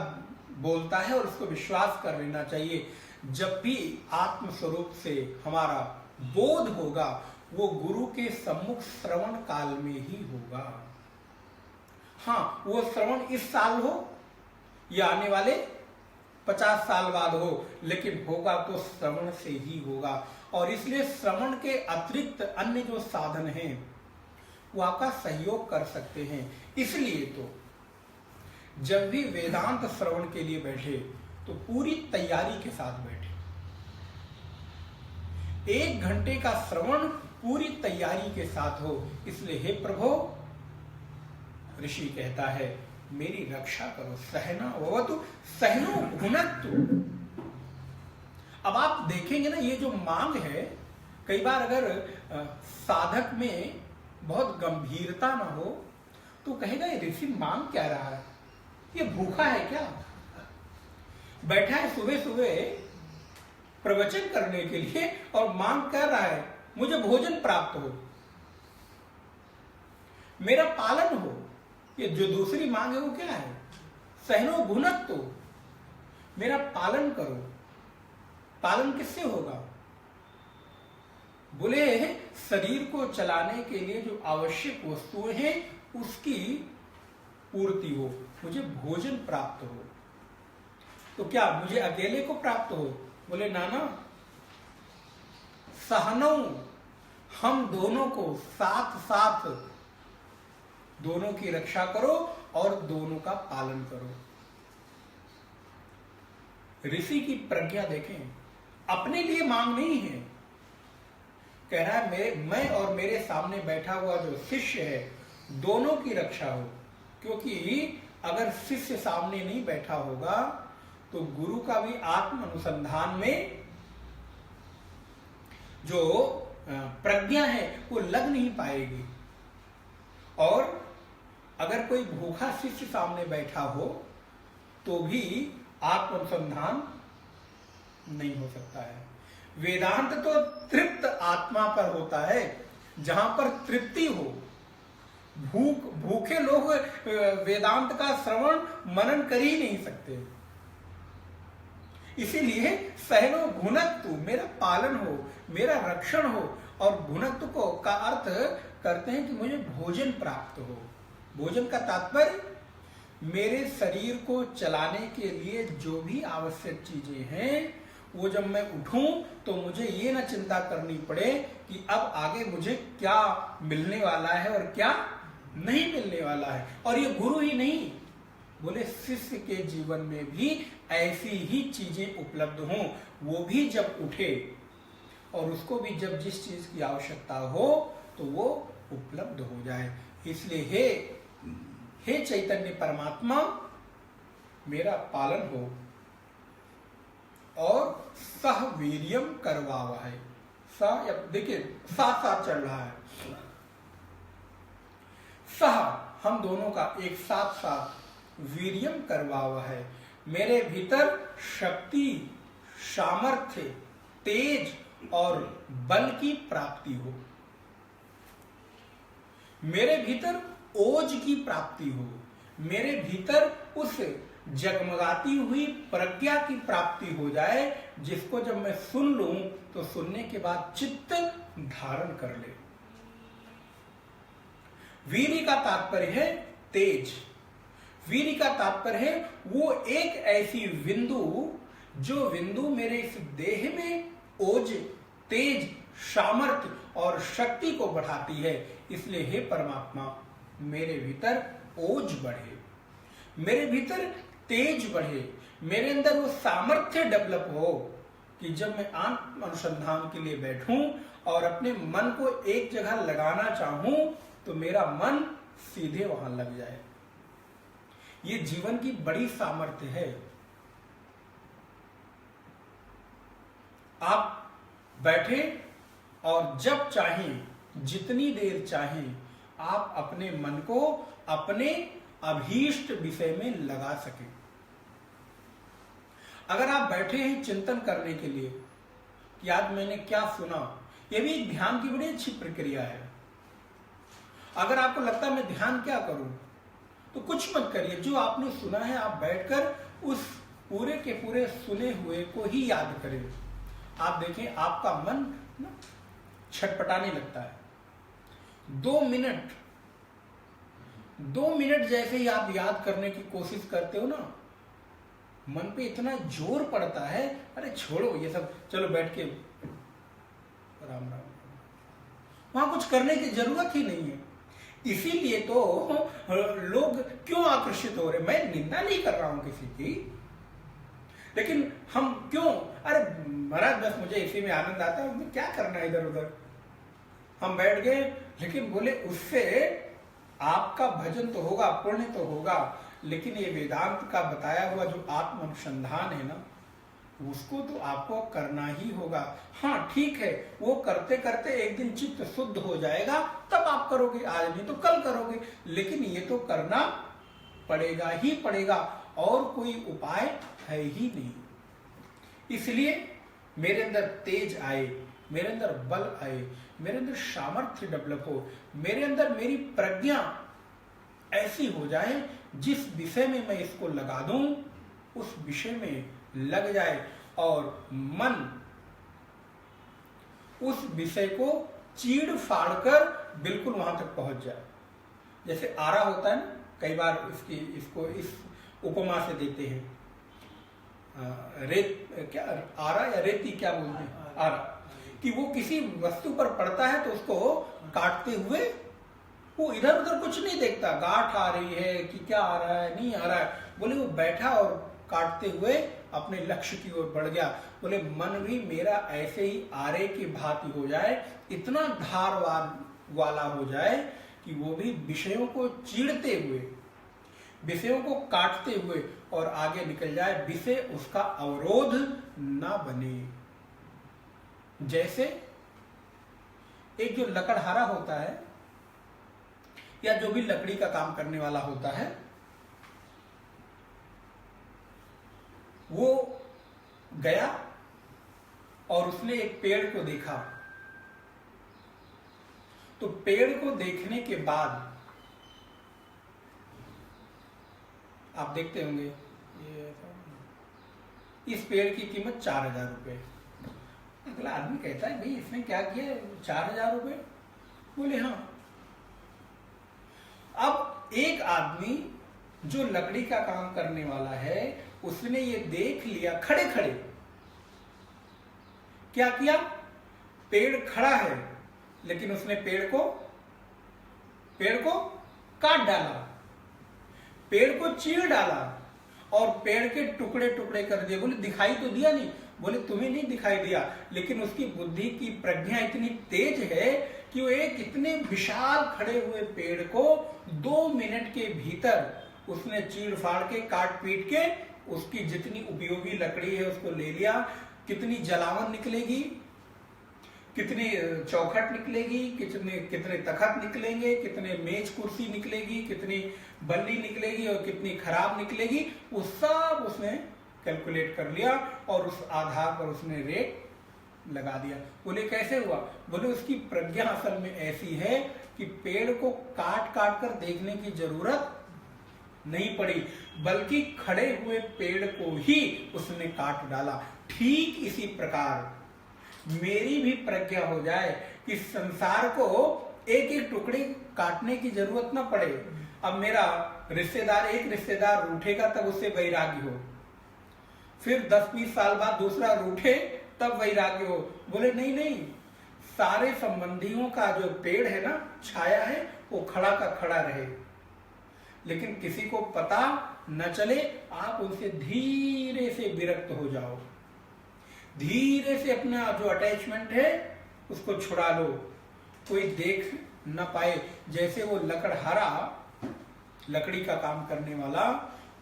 बोलता है और उसको विश्वास कर लेना चाहिए। जब भी आत्म स्वरूप से हमारा बोध होगा, वो गुरु के सम्मुख श्रवण काल में ही होगा। हाँ, वो श्रवण इस साल हो या आने वाले 50 साल बाद हो, लेकिन होगा तो श्रवण से ही होगा। और इसलिए श्रवण के अतिरिक्त अन्य जो साधन हैं वो आपका सहयोग कर सकते हैं। इसलिए तो जब भी वेदांत श्रवण के लिए बैठे तो पूरी तैयारी के साथ बैठे। 1 घंटे का श्रवण पूरी तैयारी के साथ हो। इसलिए हे प्रभु, ऋषि कहता है, मेरी रक्षा करो। सहना भवतु सहनो भुनक्तु। अब आप देखेंगे ना, ये जो मांग है, कई बार अगर साधक में बहुत गंभीरता ना हो तो कहेगा ये ऋषि मांग क्या रहा है, ये भूखा है क्या? बैठा है सुबह सुबह प्रवचन करने के लिए और मांग कर रहा है मुझे भोजन प्राप्त हो, मेरा पालन हो। ये जो दूसरी मांग है वो क्या है? सहनो भुनक्तु, मेरा पालन करो। पालन किससे होगा? बोले शरीर को चलाने के लिए जो आवश्यक वस्तुएं हैं उसकी पूर्ति हो, मुझे भोजन प्राप्त हो। तो क्या मुझे अकेले को प्राप्त हो? बोले नाना, सहनौ, हम दोनों को साथ साथ दोनों की रक्षा करो और दोनों का पालन करो। ऋषि की प्रज्ञा देखें, अपने लिए मांग नहीं है। कह रहा है मैं और मेरे सामने बैठा हुआ जो शिष्य है, दोनों की रक्षा हो। क्योंकि अगर शिष्य सामने नहीं बैठा होगा तो गुरु का भी आत्म अनुसंधान में जो प्रज्ञा है वो लग नहीं पाएगी। और अगर कोई भूखा शिष्य सामने बैठा हो तो भी आत्म अनुसंधान नहीं हो सकता है। वेदांत तो तृप्त आत्मा पर होता है, जहां पर तृप्ति हो। भूखे लोग वेदांत का श्रवण मनन कर ही नहीं सकते। इसीलिए सहनो भुनक्तु, मेरा पालन हो, मेरा रक्षण हो। और भुनक्तु को का अर्थ करते हैं कि मुझे भोजन प्राप्त हो। भोजन का तात्पर्य मेरे शरीर को चलाने के लिए जो भी आवश्यक चीजें हैं, वो जब मैं उठूं तो मुझे ये ना चिंता करनी पड़े कि अब आगे मुझे क्या मिलने वाला है और क्या नहीं मिलने वाला है। और ये गुरु ही नहीं, बोले शिष्य के जीवन में भी ऐसी ही चीजें उपलब्ध हों। वो भी जब उठे और उसको भी जब जिस चीज की आवश्यकता हो तो वो उपलब्ध हो जाए। इसलिए हे चैतन्य परमात्मा, मेरा पालन हो और सह वीर्यम करवावा है। देखिए साथ साथ चल रहा है। सह, हम दोनों का एक साथ साथ वीर्यम करवावा है। मेरे भीतर शक्ति, सामर्थ्य, तेज और बल की प्राप्ति हो, मेरे भीतर ओज की प्राप्ति हो, मेरे भीतर उस जगमगाती हुई प्रज्ञा की प्राप्ति हो जाए, जिसको जब मैं सुन लूं तो सुनने के बाद चित्त धारण कर ले। वीर्य का तात्पर्य है तेज। वीर्य का तात्पर्य है वो एक ऐसी बिंदु, जो बिंदु मेरे इस देह में ओज, तेज, सामर्थ्य और शक्ति को बढ़ाती है। इसलिए हे परमात्मा, मेरे भीतर ओज बढ़े, मेरे भीतर तेज बढ़े, मेरे अंदर वो सामर्थ्य डेवलप हो कि जब मैं आत्म अनुसंधान के लिए बैठूं और अपने मन को एक जगह लगाना चाहूं तो मेरा मन सीधे वहां लग जाए। ये जीवन की बड़ी सामर्थ्य है। आप बैठे और जब चाहें, जितनी देर चाहें, आप अपने मन को अपने अभीष्ट विषय में लगा सकें। अगर आप बैठे हैं चिंतन करने के लिए कि आज मैंने क्या सुना, यह भी ध्यान की बड़ी अच्छी प्रक्रिया है। अगर आपको लगता है मैं ध्यान क्या करूं, तो कुछ मत करिए। जो आपने सुना है आप बैठकर उस पूरे के पूरे सुने हुए को ही याद करें। आप देखें आपका मन ना छटपटाने लगता है। 2 मिनट जैसे ही आप याद करने की कोशिश करते हो ना, मन पे इतना जोर पड़ता है, अरे छोड़ो ये सब, चलो बैठ के राम राम। वहां कुछ करने की जरूरत ही नहीं है। इसीलिए तो लोग क्यों आकर्षित हो रहे। मैं निंदा नहीं कर रहा हूं किसी की, लेकिन हम क्यों, अरे महाराज बस मुझे इसी में आनंद आता है, क्या करना है इधर उधर। हम बैठ गए, लेकिन बोले उससे आपका भजन तो होगा, पुण्य तो होगा, लेकिन ये वेदांत का बताया हुआ जो आत्म अनुसंधान है ना, उसको तो आपको करना ही होगा। हाँ ठीक है, वो करते करते एक दिन चित्त शुद्ध हो जाएगा, तब आप करोगे, आज नहीं तो कल करोगे, लेकिन ये तो करना पड़ेगा ही पड़ेगा, और कोई उपाय है ही नहीं। इसलिए मेरे अंदर तेज आए, मेरे अंदर बल आए, मेरे अंदर सामर्थ्य डेवलप हो, मेरे अंदर मेरी प्रज्ञा ऐसी हो जाए, जिस विषय में मैं इसको लगा दूं उस विषय में लग जाए, और मन उस विषय को चीड़ फाड़ कर बिल्कुल वहां तक पहुंच जाए। जैसे आरा होता है ना, कई बार इसको इस उपमा से देते हैं, रेत, क्या आरा या रेती क्या बोलते हैं, आरा, कि वो किसी वस्तु पर पड़ता है तो उसको काटते हुए वो इधर उधर कुछ नहीं देखता, गांठ आ रही है कि क्या आ रहा है, नहीं आ रहा है, बोले वो बैठा और काटते हुए अपने लक्ष्य की ओर बढ़ गया। बोले मन भी मेरा ऐसे ही आरे की भांति हो जाए, इतना धारवार वाला हो जाए कि वो भी विषयों को चीरते हुए, विषयों को काटते हुए और आगे निकल जाए, विषय उसका अवरोध ना बने। जैसे एक जो लकड़हारा होता है या जो भी लकड़ी का काम करने वाला होता है, वो गया और उसने एक पेड़ को देखा, तो पेड़ को देखने के बाद आप देखते होंगे ये इस पेड़ की कीमत 4000 रुपए। अगला आदमी कहता है भाई इसने क्या किया, 4000 रुपए? बोले हाँ। अब एक आदमी जो लकड़ी का काम करने वाला है, उसने ये देख लिया खड़े खड़े, क्या किया, पेड़ खड़ा है लेकिन उसने पेड़ को काट डाला, पेड़ को चीर डाला और पेड़ के टुकड़े टुकड़े कर दिए। बोले दिखाई तो दिया नहीं? बोले तुम्हें नहीं दिखाई दिया, लेकिन उसकी बुद्धि की प्रज्ञा इतनी तेज है कि वो एक इतने विशाल खड़े हुए पेड़ को 2 मिनट के भीतर उसने चीर फाड़ के, काट पीट के, उसकी जितनी उपयोगी लकड़ी है उसको ले लिया। कितनी जलावन निकलेगी, कितनी चौखट निकलेगी, कितने तखत निकलेंगे, कितने मेज कुर्सी निकलेगी, कितनी बल्ली निकलेगी और कितनी खराब निकलेगी, वो सब उसने कैलकुलेट कर लिया और उस आधार पर उसने रेट लगा दिया। बोले कैसे हुआ? बोले उसकी प्रज्ञा असल में ऐसी है कि पेड़ को काट काट कर देखने की जरूरत नहीं पड़ी, बल्कि खड़े हुए पेड़ को ही उसने काट डाला। ठीक इसी प्रकार मेरी भी प्रज्ञा हो जाए कि संसार को एक एक टुकड़े काटने की जरूरत ना पड़े। अब मेरा रिश्तेदार, एक रिश्तेदार रूठेगा तब उससे वैराग्य हो, फिर 10-20 साल बाद दूसरा रूठे तब वैराग्य हो। बोले नहीं नहीं, सारे संबंधियों का जो पेड़ है ना, छाया है, वो खड़ा का खड़ा रहे, लेकिन किसी को पता न चले। आप उनसे धीरे से विरक्त हो जाओ, धीरे से अपना जो अटैचमेंट है उसको छुड़ा लो, कोई देख न पाए। जैसे वो लकड़हारा, लकड़ी का काम करने वाला,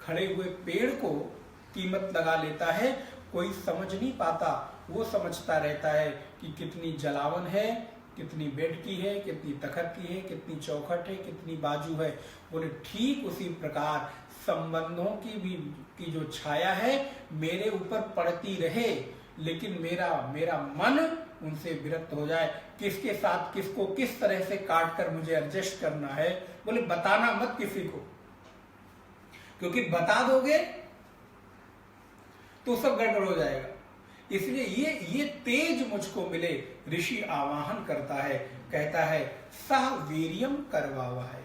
खड़े हुए पेड़ को कीमत लगा लेता है, कोई समझ नहीं पाता, वो समझता रहता है कि कितनी जलावन है, कितनी बेड की है, कितनी तखत की है, कितनी चौखट है, कितनी बाजू है। बोले ठीक उसी प्रकार संबंधों की जो छाया है मेरे ऊपर पड़ती रहे, लेकिन मेरा मन उनसे विरक्त हो जाए। किसके साथ किसको किस तरह से काट कर मुझे एडजस्ट करना है, बोले बताना मत किसी को, क्योंकि बता दोगे तो सब गड़बड़ हो जाएगा। इसलिए ये तेज मुझको मिले। ऋषि आवाहन करता है, कहता है सह वीर्यम करवावा है,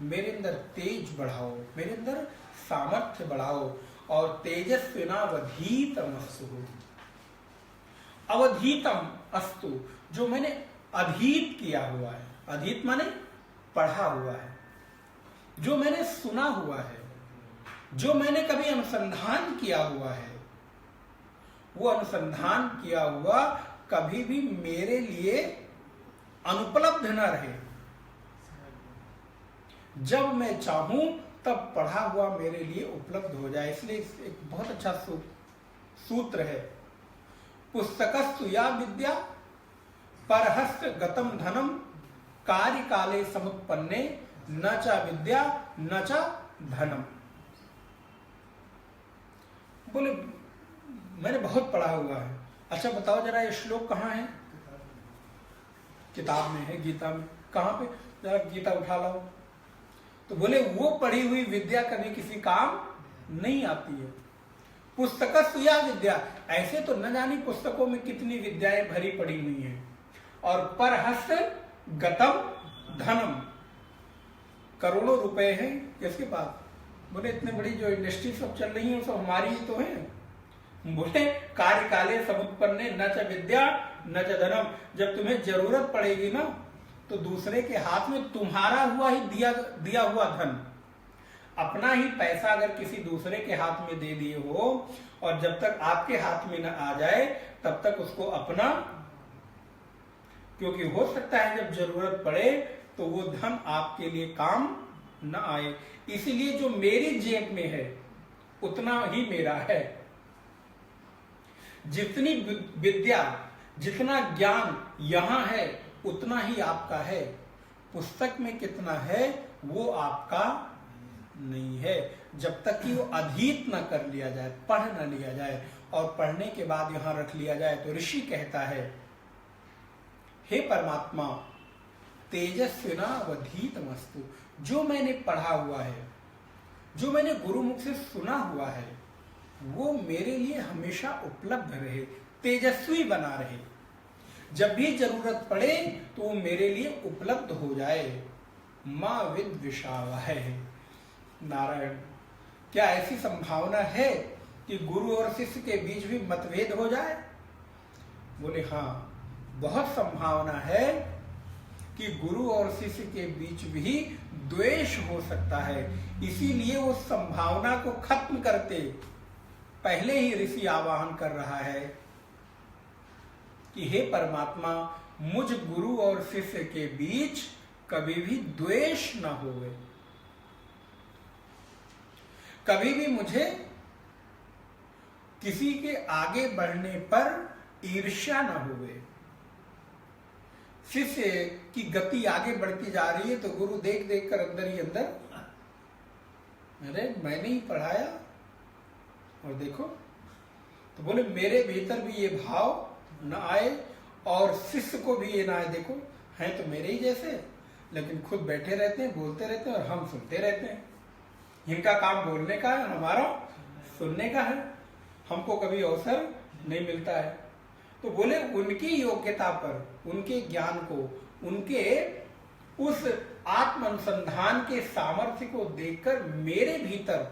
मेरे अंदर तेज बढ़ाओ, मेरे अंदर सामर्थ्य बढ़ाओ। और तेजस्विनावधीतम अस्तु, अवधीतम अस्तु, जो मैंने अधीत किया हुआ है, अधीत माने पढ़ा हुआ है, जो मैंने सुना हुआ है, जो मैंने कभी अनुसंधान किया हुआ है, वो अनुसंधान किया हुआ कभी भी मेरे लिए अनुपलब्ध न रहे। जब मैं चाहूं तब पढ़ा हुआ मेरे लिए उपलब्ध हो जाए। इसलिए एक बहुत अच्छा सूत्र है, पुस्तकस्तु या विद्या परहस्त गतम धनम कार्य काले समुत्पन्ने न च विद्या न च धनम। बोले मैंने बहुत पढ़ा हुआ है। अच्छा बताओ जरा ये श्लोक कहाँ है? किताब में है, गीता में। कहाँ पे? जरा गीता उठा लाओ। तो बोले वो पढ़ी हुई विद्या कभी किसी काम नहीं आती है। पुस्तकस्तु या विद्या, ऐसे तो न जानी पुस्तकों में कितनी विद्याएं भरी पड़ी हुई हैं। और परहस्त गतम धनम, करोड़ों रुपए हैं किसके पास? बोले इतने बड़ी जो इंडस्ट्री सब चल रही है सब हमारी ही तो है। बोले कार्य काले समुत्पन्ने न च विद्या न च धनम, जब तुम्हें जरूरत पड़ेगी ना तो दूसरे के हाथ में तुम्हारा हुआ ही दिया हुआ धन, अपना ही पैसा अगर किसी दूसरे के हाथ में दे दिए हो और जब तक आपके हाथ में न आ जाए तब तक उसको अपना, क्योंकि हो सकता है जब जरूरत पड़े तो वो धन आपके लिए काम न आए। इसीलिए जो मेरी जेब में है उतना ही मेरा है। जितनी विद्या, जितना ज्ञान यहां है उतना ही आपका है। पुस्तक में कितना है वो आपका नहीं है, जब तक कि वो अधीत न कर लिया जाए, पढ़ न लिया जाए और पढ़ने के बाद यहां रख लिया जाए। तो ऋषि कहता है, हे परमात्मा तेजस्विनावधीतमस्तु, जो मैंने पढ़ा हुआ है, जो मैंने गुरुमुख से सुना हुआ है, वो मेरे लिए हमेशा उपलब्ध रहे, तेजस्वी बना रहे। जब भी जरूरत पड़े तो वो मेरे लिए उपलब्ध हो जाए। मां विद्विषावह है। नारायण, क्या ऐसी संभावना है कि गुरु और शिष्य के बीच भी मतभेद हो जाए? बोले हाँ, बहुत संभावना है कि गुरु और शिष्य के बीच भी द्वेष हो सकता है। इसीलिए वो संभावना को खत्म करते पहले ही ऋषि आवाहन कर रहा है कि हे परमात्मा, मुझ गुरु और शिष्य के बीच कभी भी द्वेष न होवे, कभी भी मुझे किसी के आगे बढ़ने पर ईर्ष्या न होवे। शिष्य की गति आगे बढ़ती जा रही है तो गुरु देख देख कर अंदर ही अंदर, अरे मैंने ही पढ़ाया और देखो। तो बोले मेरे भीतर भी ये भाव न आए और शिष्य को भी ये ना आए, देखो हैं तो मेरे ही जैसे लेकिन खुद बैठे रहते हैं, बोलते रहते हैं और हम सुनते रहते हैं। इनका काम बोलने का है, हमारा सुनने का है, हमको कभी अवसर नहीं मिलता है। तो बोले उनकी योग्यता पर, उनके ज्ञान को, उनके उस आत्म अनुसंधान के सामर्थ्य को देखकर मेरे भीतर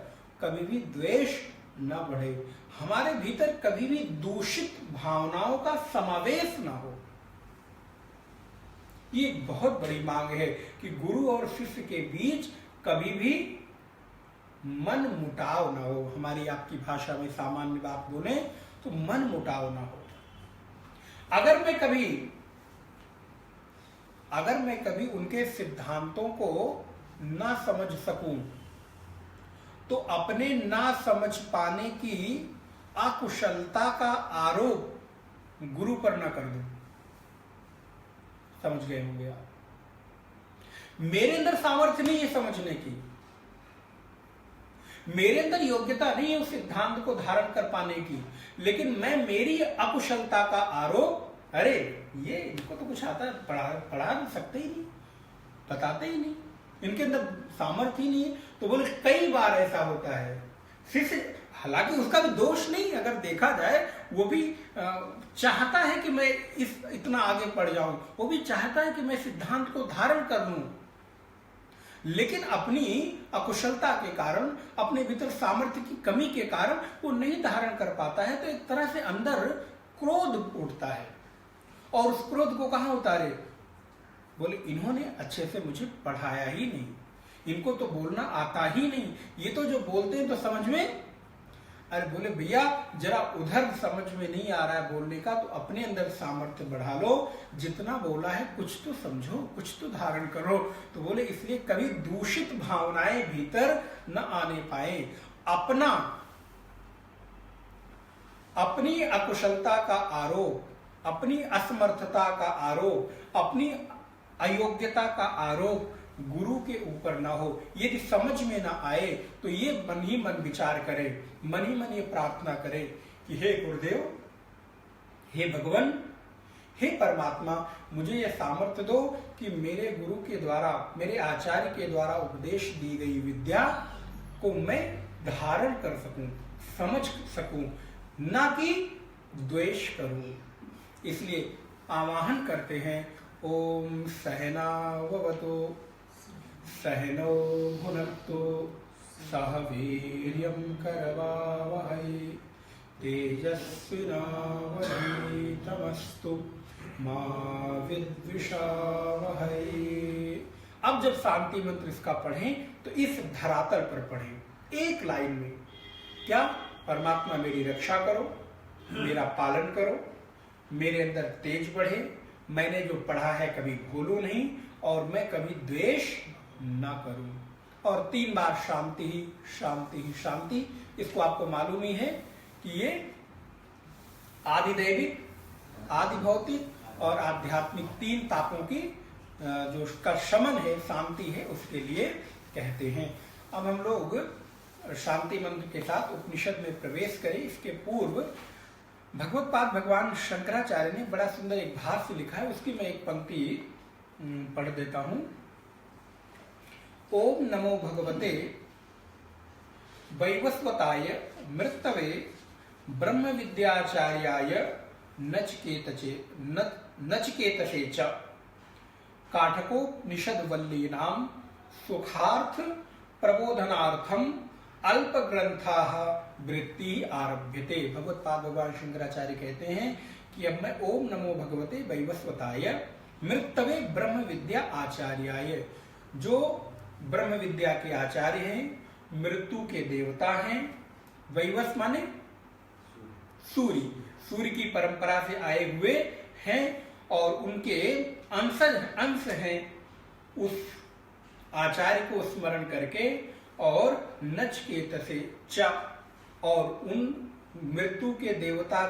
कभी भी द्वेष न बढ़े, हमारे भीतर कभी भी दूषित भावनाओं का समावेश न हो। ये बहुत बड़ी मांग है कि गुरु और शिष्य के बीच कभी भी मन मुटाव न हो। हमारी आपकी भाषा में सामान्य बात बोले तो मन मुटाव न हो। अगर मैं कभी उनके सिद्धांतों को ना समझ सकूं तो अपने ना समझ पाने की अकुशलता का आरोप गुरु पर ना कर दूं। समझ गए होंगे आप? मेरे अंदर सामर्थ्य नहीं है समझने की, मेरे अंदर योग्यता नहीं है उस सिद्धांत को धारण कर पाने की, लेकिन मैं मेरी अकुशलता का आरोप, अरे ये इनको तो कुछ आता है, पढ़ा नहीं सकते ही नहीं, बताते ही नहीं, इनके अंदर सामर्थ्य ही नहीं है। तो बोले कई बार ऐसा होता है। शिष्य हालांकि उसका भी दोष नहीं, अगर देखा जाए वो भी चाहता है कि मैं इतना आगे बढ़ जाऊं, वो भी चाहता है कि मैं सिद्धांत को धारण कर लूं, लेकिन अपनी अकुशलता के कारण, अपने भीतर सामर्थ्य की कमी के कारण वो नहीं धारण कर पाता है। तो एक तरह से अंदर क्रोध उठता है, और उस क्रोध को कहां उतारे? बोले इन्होंने अच्छे से मुझे पढ़ाया ही नहीं, इनको तो बोलना आता ही नहीं, ये तो जो बोलते हैं तो समझ में। अरे बोले भैया जरा उधर समझ में नहीं आ रहा है बोलने का, तो अपने अंदर सामर्थ्य बढ़ा लो, जितना बोला है कुछ तो समझो, कुछ तो धारण करो। तो बोले इसलिए कभी दूषित भावनाएं भीतर न आने पाए। अपनी अकुशलता का आरोप, अपनी असमर्थता का आरोप, अपनी अयोग्यता का आरोप गुरु के ऊपर ना हो। यदि समझ में ना आए तो ये मन ही मन विचार करे, मन ही मन ये प्रार्थना करे कि हे गुरुदेव, हे भगवान, हे परमात्मा, मुझे यह सामर्थ्य दो कि मेरे गुरु के द्वारा, मेरे आचार्य के द्वारा उपदेश दी गई विद्या को मैं धारण कर सकूं, समझ सकूं, ना कि द्वेष करूं। इसलिए आवाहन करते हैं, ओम सहना ववतु सहनो भुनक्तु सह वीर्यं करवावहै तेजस्विनावधीतमस्तु मा विद्विषावहै। अब जब शांति मंत्र इसका पढ़ें तो इस धरातल पर पढ़ें, एक लाइन में। क्या? परमात्मा मेरी रक्षा करो, मेरा पालन करो, मेरे अंदर तेज बढ़े, मैंने जो पढ़ा है कभी भूलूं नहीं, और मैं कभी द्वेष ना करूं। और 3 बार शांति ही शांति ही शांति। इसको आपको मालूम ही है कि ये आदिदैविक, आदि भौतिक और आध्यात्मिक 3 तापों की जो उसका शमन है, शांति है, उसके लिए कहते हैं। अब हम लोग शांति मंत्र के साथ उपनिषद में प्रवेश करें। इसके पूर्व भगवत्पाद भगवान शंकराचार्य ने बड़ा सुंदर एक भाष्य लिखा है, उसकी मैं एक पंक्ति पढ़ देता हूं। ओम नमो भगवते वैवस्वताय मृतवे ब्रह्म विद्याचार्याय नचिकेतसे च काठकोपनिषद्वल्लीनां सुखार्थ प्रबोधनार्थम अल्प ग्रंथाः वृत्ति आरभ्यते। भगवत्पाद भगवान शंकराचार्य कहते हैं कि अब मैं ओम नमो भगवते वैवस्वताय मृतवे ब्रह्म विद्या आचार्याय, जो ब्रह्म विद्या के आचार्य हैं, मृत्यु के देवता हैं, वैवस माने सूर्य, सूर्य की परंपरा से आए हुए हैं और उनके अंश हैं, उस आचार्य को स्मरण करके, और नचिकेतसे च, और उन मृत्यु के देवता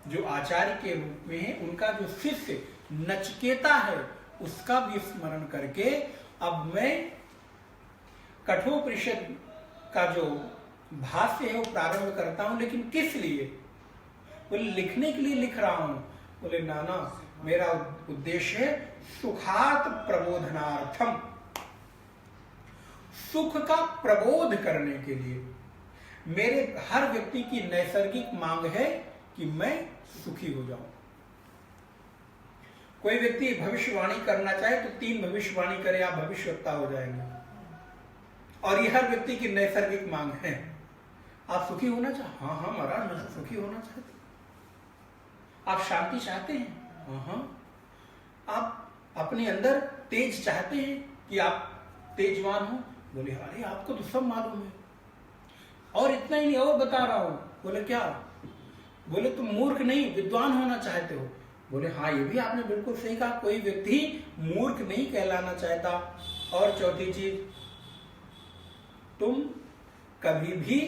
जो आचार्य के रूप में है, उनका जो शिष्य नचिकेता है, उसका भी स्मरण करके अब मैं कठोपनिषद का जो भाष्य है वो प्रारंभ करता हूं। लेकिन किस लिए? वो लिखने के लिए लिख रहा हूं, बोले नाना, मेरा उद्देश्य है सुखात प्रबोधनार्थम, सुख का प्रबोध करने के लिए। मेरे हर व्यक्ति की नैसर्गिक मांग है कि मैं सुखी हो जाऊं। कोई व्यक्ति भविष्यवाणी करना चाहे तो 3 भविष्यवाणी करे, आप भविष्यवक्ता हो जाएंगे। और ये हर व्यक्ति की नैसर्गिक मांग है। आप सुखी होना चाहते? हाँ हाँ महाराज, मैं सुखी होना चाहते। आप शांति चाहते हैं? हाँ हाँ। आप अपने अंदर तेज चाहते हैं कि आप तेजवान हो? बोले अरे आपको तो सब मालूम है। और इतना ही नहीं, और बता रहा हूं। बोले क्या? बोले तुम मूर्ख नहीं विद्वान होना चाहते हो? बोले हाँ, ये भी आपने बिल्कुल सही कहा, कोई व्यक्ति मूर्ख नहीं कहलाना चाहता। और चौथी चीज, तुम कभी भी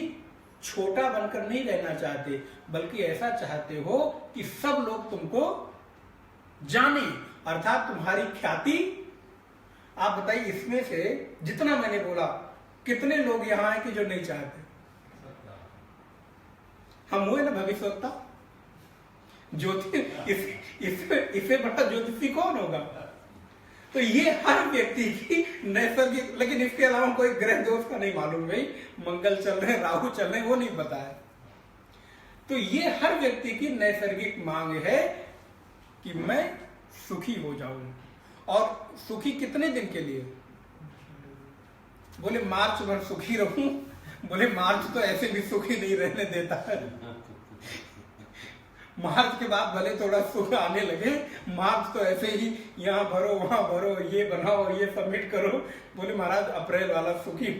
छोटा बनकर नहीं रहना चाहते, बल्कि ऐसा चाहते हो कि सब लोग तुमको जाने, अर्थात तुम्हारी ख्याति। आप बताइए, इसमें से जितना मैंने बोला, कितने लोग यहां हैं कि जो नहीं चाहते? हम हुए ना भविष्यवक्ता। ज्योतिष इससे बड़ा ज्योतिषी कौन होगा? तो ये हर व्यक्ति की नैसर्गिक, लेकिन इसके अलावा कोई ग्रह दोष का नहीं मालूम, भाई मंगल चल रहे, राहु चल रहे, वो नहीं बताया। तो ये हर व्यक्ति की नैसर्गिक मांग है कि मैं सुखी हो जाऊं। और सुखी कितने दिन के लिए? बोले मार्च भर सुखी रहूं। बोले मार्च तो ऐसे भी सुखी नहीं रहने देता है। मार्च के बाद भले थोड़ा सुख आने लगे, मार्च तो ऐसे ही यहाँ भरो वहां भरो, ये बनाओ ये सबमिट करो। बोले महाराज अप्रैल वाला सुखी।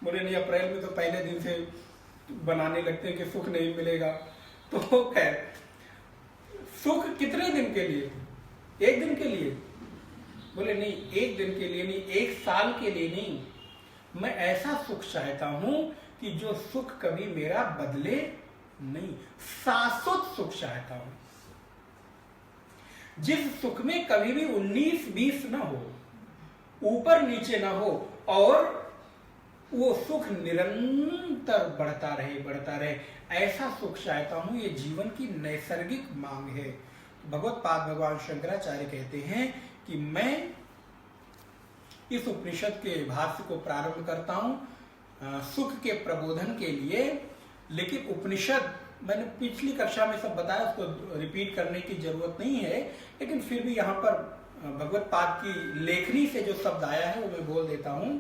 बोले नहीं, अप्रैल में तो पहले दिन से बनाने लगते हैं कि सुख नहीं मिलेगा। तो खैर, सुख कितने दिन के लिए? 1 दिन के लिए? बोले नहीं, 1 दिन के लिए नहीं, 1 साल के लिए नहीं। मैं ऐसा सुख चाहता हूं कि जो सुख कभी मेरा बदले नहीं, शाश्वत सुख चाहता हूं, जिस सुख में कभी भी 19-20 ना हो, ऊपर नीचे ना हो, और वो सुख निरंतर बढ़ता रहे। ऐसा सुख चाहता हूं। ये जीवन की नैसर्गिक मांग है। भगवत पाद भगवान शंकराचार्य कहते हैं कि मैं इस उपनिषद के भाष्य को प्रारंभ करता हूं सुख के प्रबोधन के लिए। लेकिन उपनिषद, मैंने पिछली कक्षा में सब बताया, उसको रिपीट करने की जरूरत नहीं है, लेकिन फिर भी यहाँ पर भगवत पाद की लेखनी से जो शब्द आया है वो मैं बोल देता हूं।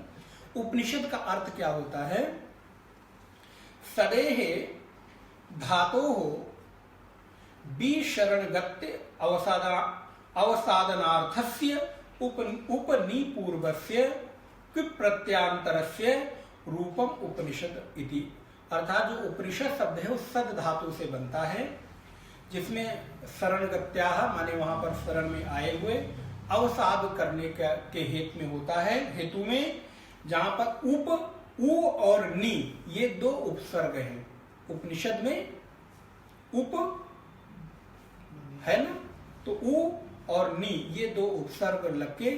उपनिषद का अर्थ क्या होता है? सदेहे धातोः विशरणगत्य अवसादनार्थस्य उपनिपूर्वस्य प्रत्यांतरस्य रूपम उपनिषद इति। अर्थात जो उपनिषद शब्द है वो सद धातु से बनता है, जिसमें शरणगत्याः माने वहां पर शरण में आए हुए, अवसाद करने के हेतु में होता है, हेतु में, जहां पर उ और नी ये 2 उपसर्ग हैं। उपनिषद में उप है ना, तो उ और नी ये 2 उपसर्ग लग के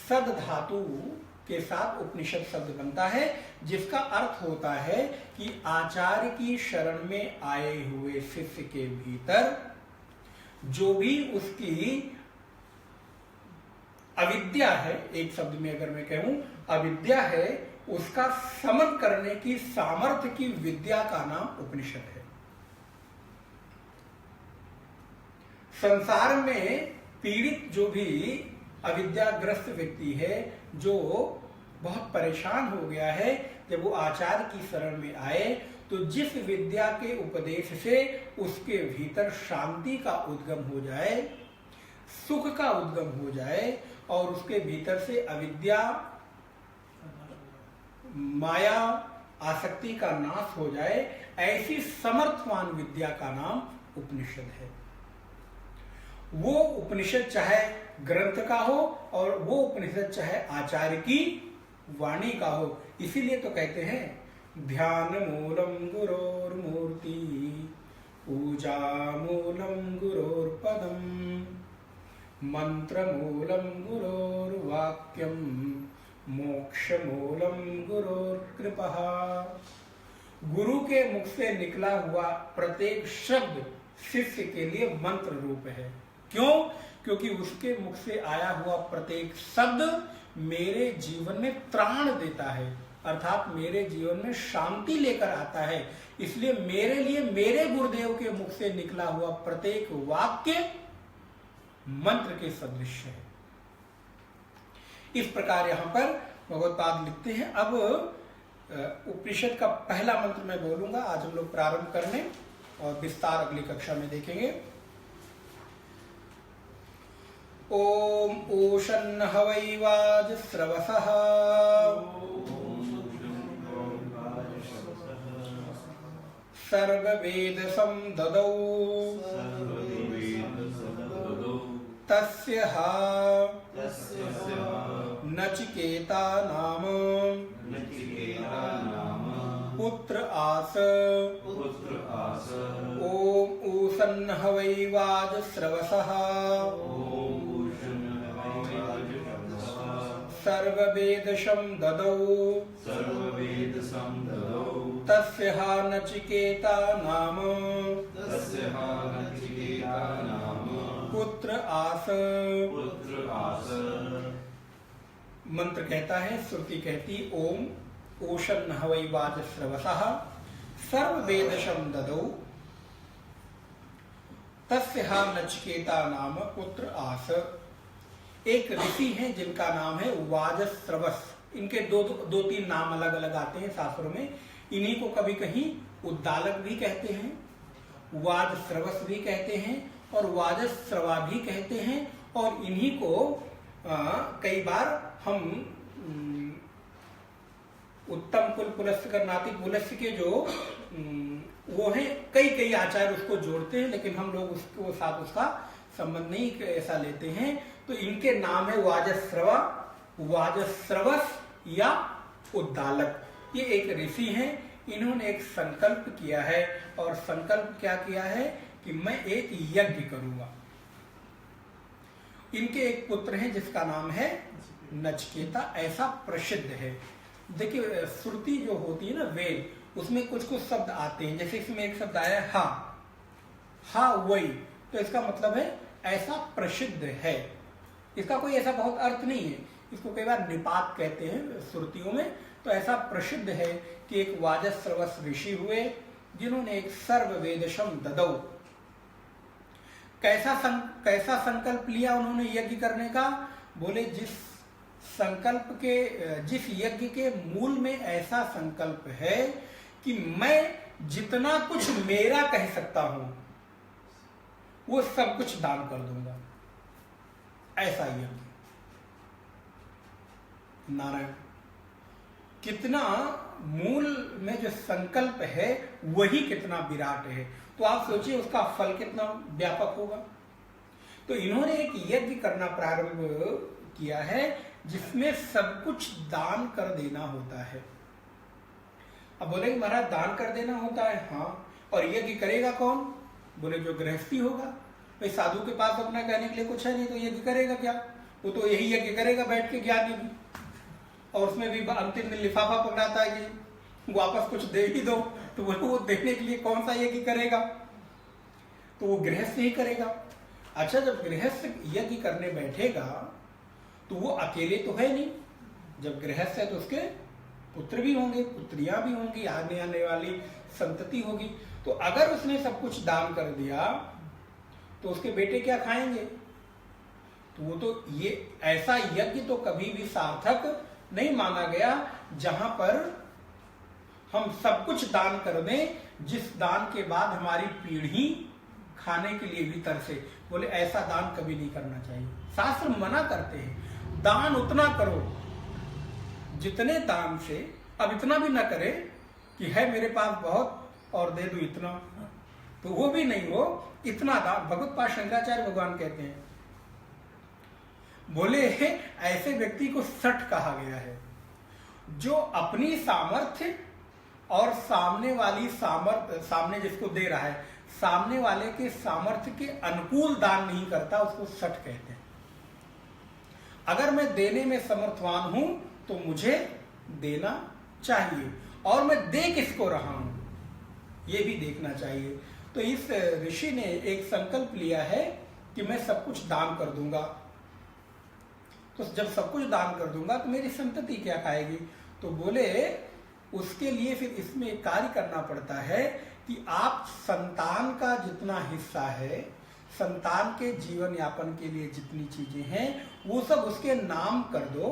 सद धातु के साथ उपनिषद शब्द बनता है, जिसका अर्थ होता है कि आचार्य की शरण में आए हुए शिष्य के भीतर जो भी उसकी अविद्या है, एक शब्द में अगर मैं कहूं अविद्या है, उसका शमन करने की सामर्थ्य की विद्या का नाम उपनिषद है। संसार में पीड़ित जो भी अविद्याग्रस्त व्यक्ति है, जो बहुत परेशान हो गया है, जब वो आचार्य की शरण में आए तो जिस विद्या के उपदेश से उसके भीतर शांति का उद्गम हो जाए, सुख का उद्गम हो जाए, और उसके भीतर से अविद्या माया आसक्ति का नाश हो जाए, ऐसी समर्थवान विद्या का नाम उपनिषद है। वो उपनिषद चाहे ग्रंथ का हो, और वो उपनिषद चाहे आचार्य की वाणी का हो। इसीलिए तो कहते हैं ध्यान मूलम गुरोर्मूर्ति, पूजा मूलम गुरोर्पदम, मंत्र मूलम गुरोर्वाक्यम, मोक्ष मूलम गुरोर्कृपा। गुरु के मुख से निकला हुआ प्रत्येक शब्द शिष्य के लिए मंत्र रूप है। क्यों? क्योंकि उसके मुख से आया हुआ प्रत्येक शब्द मेरे जीवन में त्राण देता है, अर्थात मेरे जीवन में शांति लेकर आता है। इसलिए मेरे लिए मेरे गुरुदेव के मुख से निकला हुआ प्रत्येक वाक्य मंत्र के सदृश है। इस प्रकार यहां पर भगवत्पाद लिखते हैं। अब उपनिषद का पहला मंत्र मैं बोलूंगा, आज हम लोग प्रारंभ करने और विस्तार अगली कक्षा में देखेंगे। ओम ओशन हवै वाजस्रवसः सर्ववेदसं ददौ तस्य नचिकेता नाम पुत्र आस। ओम ऊषन् हवै वाजस्रवसः सर्ववेदसं ददौ तस्य नचिकेता नाम पुत्र आस। मंत्र कहता है, श्रुति कहती ओम ओशन हवै वाजस्रवसः सर्ववेदसं ददौ तस्य नचिकेता नाम पुत्र आस। एक ऋषि हैं जिनका नाम है वाजस्रवस। इनके दो तीन नाम अलग अलग आते हैं शास्त्रों में। इन्हीं को कभी कहीं उद्दालक भी कहते हैं, वाजस्रवस भी कहते हैं और वाजस्रवा भी कहते हैं। और इन्हीं को कई बार हम उत्तम कुल पुलस्त्य करनाति पुलस्त्य के जो वो है, कई आचार्य उसको जोड़ते हैं, लेकिन हम लोग उसको साथ उसका संबंध नहीं ऐसा लेते हैं। तो इनके नाम है वाजस्रवा, वाजस्रवस या उद्दालक। ये एक ऋषि हैं। इन्होंने एक संकल्प किया है, और संकल्प क्या किया है कि मैं एक यज्ञ करूंगा। इनके एक पुत्र हैं जिसका नाम है नचिकेता, ऐसा प्रसिद्ध है। देखिए श्रुति जो होती है ना, वेद, उसमें कुछ कुछ शब्द आते हैं। जैसे इसमें एक शब्द आया हा वही, तो इसका मतलब है ऐसा प्रसिद्ध है। इसका कोई ऐसा बहुत अर्थ नहीं है। इसको कई बार निपात कहते हैं श्रुतियों में। तो ऐसा प्रसिद्ध है कि एक वाजस्रवस ऋषि हुए जिन्होंने एक सर्ववेदसं ददौ, कैसा संकल्प लिया उन्होंने यज्ञ करने का? बोले जिस यज्ञ के मूल में ऐसा संकल्प है कि मैं जितना कुछ मेरा कह सकता हूं वो सब कुछ दान कर दूंगा, ऐसा यज्ञ। नारायण, कितना मूल में जो संकल्प है वही कितना विराट है। तो आप सोचिए उसका फल कितना व्यापक होगा। तो इन्होंने एक यज्ञ करना प्रारंभ किया है जिसमें सब कुछ दान कर देना होता है। अब बोले महाराज दान कर देना होता है, हाँ, और यज्ञ करेगा कौन? बोले जो गृहस्थी होगा। भाई साधु के पास अपना कहने के लिए कुछ है नहीं, तो यज्ञ करेगा क्या? वो तो यही यज्ञ करेगा बैठ के ज्ञानी भी। और उसमें भी अंतिम दिन लिफाफा पकड़ाता है कि वापस कुछ दे ही दो, तो वो देने के लिए कौन सा यज्ञ करेगा? तो वो गृहस्थ ही करेगा। अच्छा, जब गृहस्थ यज्ञ करने बैठेगा तो वो अकेले तो है नहीं। जब गृहस्थ है तो उसके पुत्र भी होंगे, पुत्रियां भी होंगी, आने वाली संतति होगी। तो अगर उसने सब कुछ दान कर दिया तो उसके बेटे क्या खाएंगे? तो वो तो ये ऐसा यज्ञ तो कभी भी सार्थक नहीं माना गया जहां पर हम सब कुछ दान कर दें, जिस दान के बाद हमारी पीढ़ी खाने के लिए भी तरसे। बोले ऐसा दान कभी नहीं करना चाहिए। शास्त्र मना करते हैं दान उतना करो जितने दान से, अब इतना भी ना करे कि है मेरे पास बहुत और दे दो इतना, तो वो भी नहीं हो। इतना दान भगवत्पाद शंकराचार्य भगवान कहते हैं, बोले ऐसे व्यक्ति को सठ कहा गया है जो अपनी सामर्थ्य और सामने जिसको दे रहा है सामने वाले के सामर्थ्य के अनुकूल दान नहीं करता, उसको सठ कहते हैं। अगर मैं देने में समर्थवान हूं तो मुझे देना चाहिए, और मैं दे किसको रहा हूं ये भी देखना चाहिए। तो इस ऋषि ने एक संकल्प लिया है कि मैं सब कुछ दान कर दूंगा, तो जब सब कुछ दान कर दूंगा तो मेरी संतति क्या खाएगी? तो बोले उसके लिए फिर इसमें एक कार्य करना पड़ता है कि आप संतान का जितना हिस्सा है, संतान के जीवन यापन के लिए जितनी चीजें हैं वो सब उसके नाम कर दो,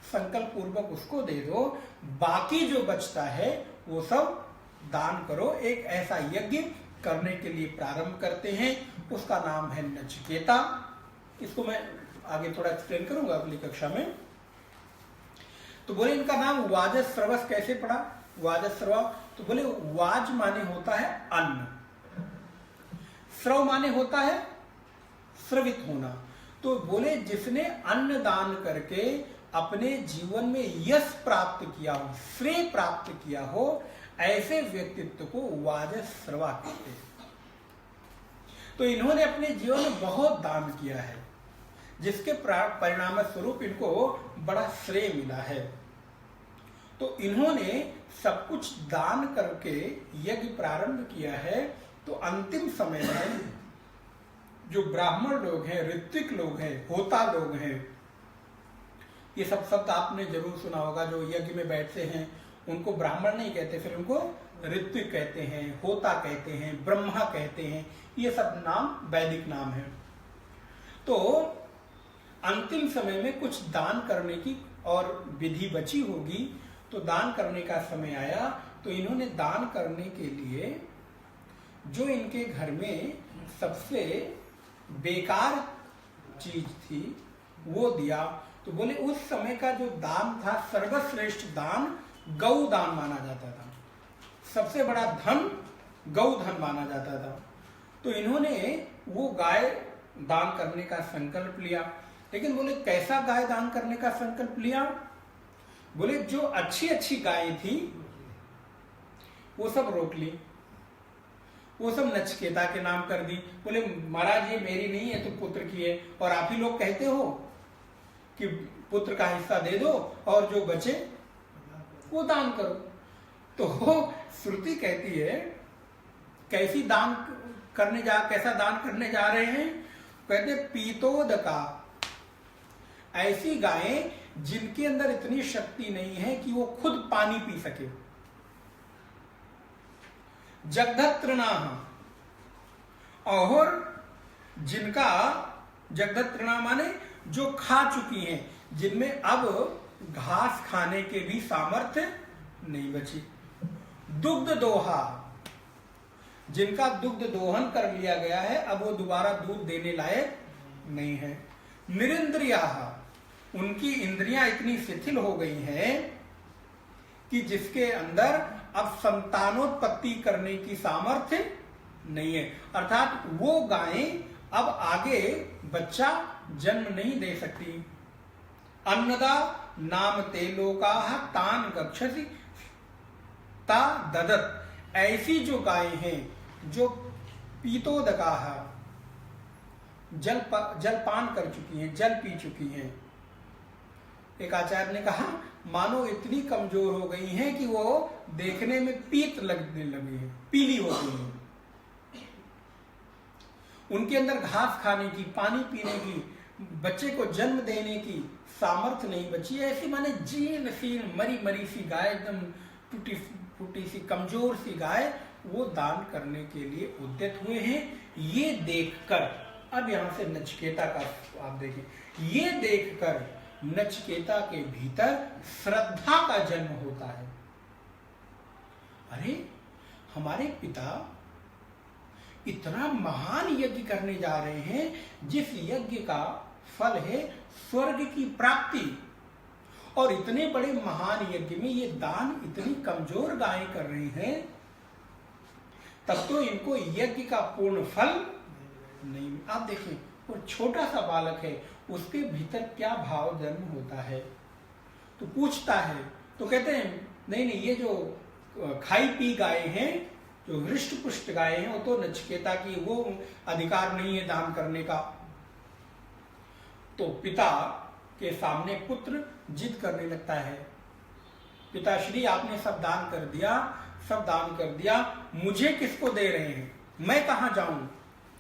संकल्प पूर्वक उसको दे दो, बाकी जो बचता है वो सब दान करो। एक ऐसा यज्ञ करने के लिए प्रारंभ करते हैं, उसका नाम है नचिकेता। इसको मैं आगे थोड़ा एक्सप्लेन करूंगा अगली कक्षा में। तो बोले इनका नाम वाजस्रवस कैसे पड़ा? वाजस्रव, तो बोले वाज माने होता है अन्न, स्रव माने होता है स्रवित होना। तो बोले जिसने अन्न दान करके अपने जीवन में यश प्राप्त किया हो, श्रेय प्राप्त किया हो, ऐसे व्यक्तित्व को वाजस्रवा कहते हैं। तो इन्होंने अपने जीवन में बहुत दान किया है, जिसके परिणाम स्वरूप इनको बड़ा श्रेय मिला है। तो इन्होंने सब कुछ दान करके यज्ञ प्रारंभ किया है। तो अंतिम समय में जो ब्राह्मण लोग हैं, ऋत्विक लोग हैं, होता लोग हैं, ये सब शब्द आपने जरूर सुना होगा। जो यज्ञ में बैठते हैं उनको ब्राह्मण नहीं कहते, फिर उनको ऋत्विक कहते हैं, होता कहते हैं, ब्रह्मा कहते हैं। ये सब नाम वैदिक नाम है। तो अंतिम समय में कुछ दान करने की और विधि बची होगी, तो दान करने का समय आया। तो इन्होंने दान करने के लिए जो इनके घर में सबसे बेकार चीज थी वो दिया। तो बोले उस समय का जो दान था, सर्वश्रेष्ठ दान गौ दान माना जाता था। सबसे बड़ा धन गौ धन माना जाता था। तो इन्होंने वो गाय दान करने का संकल्प लिया। लेकिन बोले कैसा गाय दान करने का संकल्प लिया? बोले जो अच्छी अच्छी गायें थी वो सब रोक ली, वो सब नचिकेता के नाम कर दी। बोले महाराज ये मेरी नहीं है, तो पुत्र की है, और आप ही लोग कहते हो कि पुत्र का हिस्सा दे दो और जो बचे वो दान करो। तो श्रुति कहती है कैसा दान करने जा रहे हैं? कहते पीतोदका, ऐसी गायें जिनके अंदर इतनी शक्ति नहीं है कि वो खुद पानी पी सके। जगधत्रिणाः, और जिनका जगधत्रिणाः माने जो खा चुकी हैं, जिनमें अब घास खाने के भी सामर्थ्य नहीं बची। दुग्ध दोहा, जिनका दुग्ध दोहन कर लिया गया है, अब वो दोबारा दूध देने लायक नहीं है। निरिंद्रियाः, उनकी इंद्रियां इतनी शिथिल हो गई हैं कि जिसके अंदर अब संतानोत्पत्ति करने की सामर्थ्य नहीं है। अर्थात वो गायें अब आगे बच्चा जन्म नहीं दे सकती। अन्नदा नाम ते लोकाः तान गच्छति ता ददत, ऐसी जो गायें हैं जो पीतोदकाः, जलपान कर चुकी हैं, जल पी चुकी हैं। एक आचार्य ने कहा मानो इतनी कमजोर हो गई हैं कि वो देखने में पीत लगने लगी है, पीली हो गई है। उनके अंदर घास खाने की, पानी पीने की, बच्चे को जन्म देने की सामर्थ्य नहीं बची है। ऐसी माने जीर्ण शीर्ण मरी मरी सी गाय, एकदम टूटी फूटी सी कमजोर सी गाय, वो दान करने के लिए उद्यत हुए हैं। ये देखकर, अब यहां से नचिकेता का आप देखें, ये देखकर नचिकेता के भीतर श्रद्धा का जन्म होता है। अरे हमारे पिता इतना महान यज्ञ करने जा रहे हैं जिस यज्ञ का फल है स्वर्ग की प्राप्ति, और इतने बड़े महान यज्ञ में ये दान इतनी कमजोर गायें कर रही हैं, तब तो इनको यज्ञ का पूर्ण फल नहीं। आप देखें वो छोटा सा बालक है, उसके भीतर क्या भाव जन्म होता है। तो पूछता है, तो कहते हैं नहीं नहीं, ये जो खाई पी गायें हैं, जो हृष्ट पुष्ट गायें हैं, वो तो नचिकेता की, वो अधिकार नहीं है दान करने का। तो पिता के सामने पुत्र जिद करने लगता है, पिताश्री आपने सब दान कर दिया, मुझे किसको दे रहे हैं, मैं कहां जाऊं?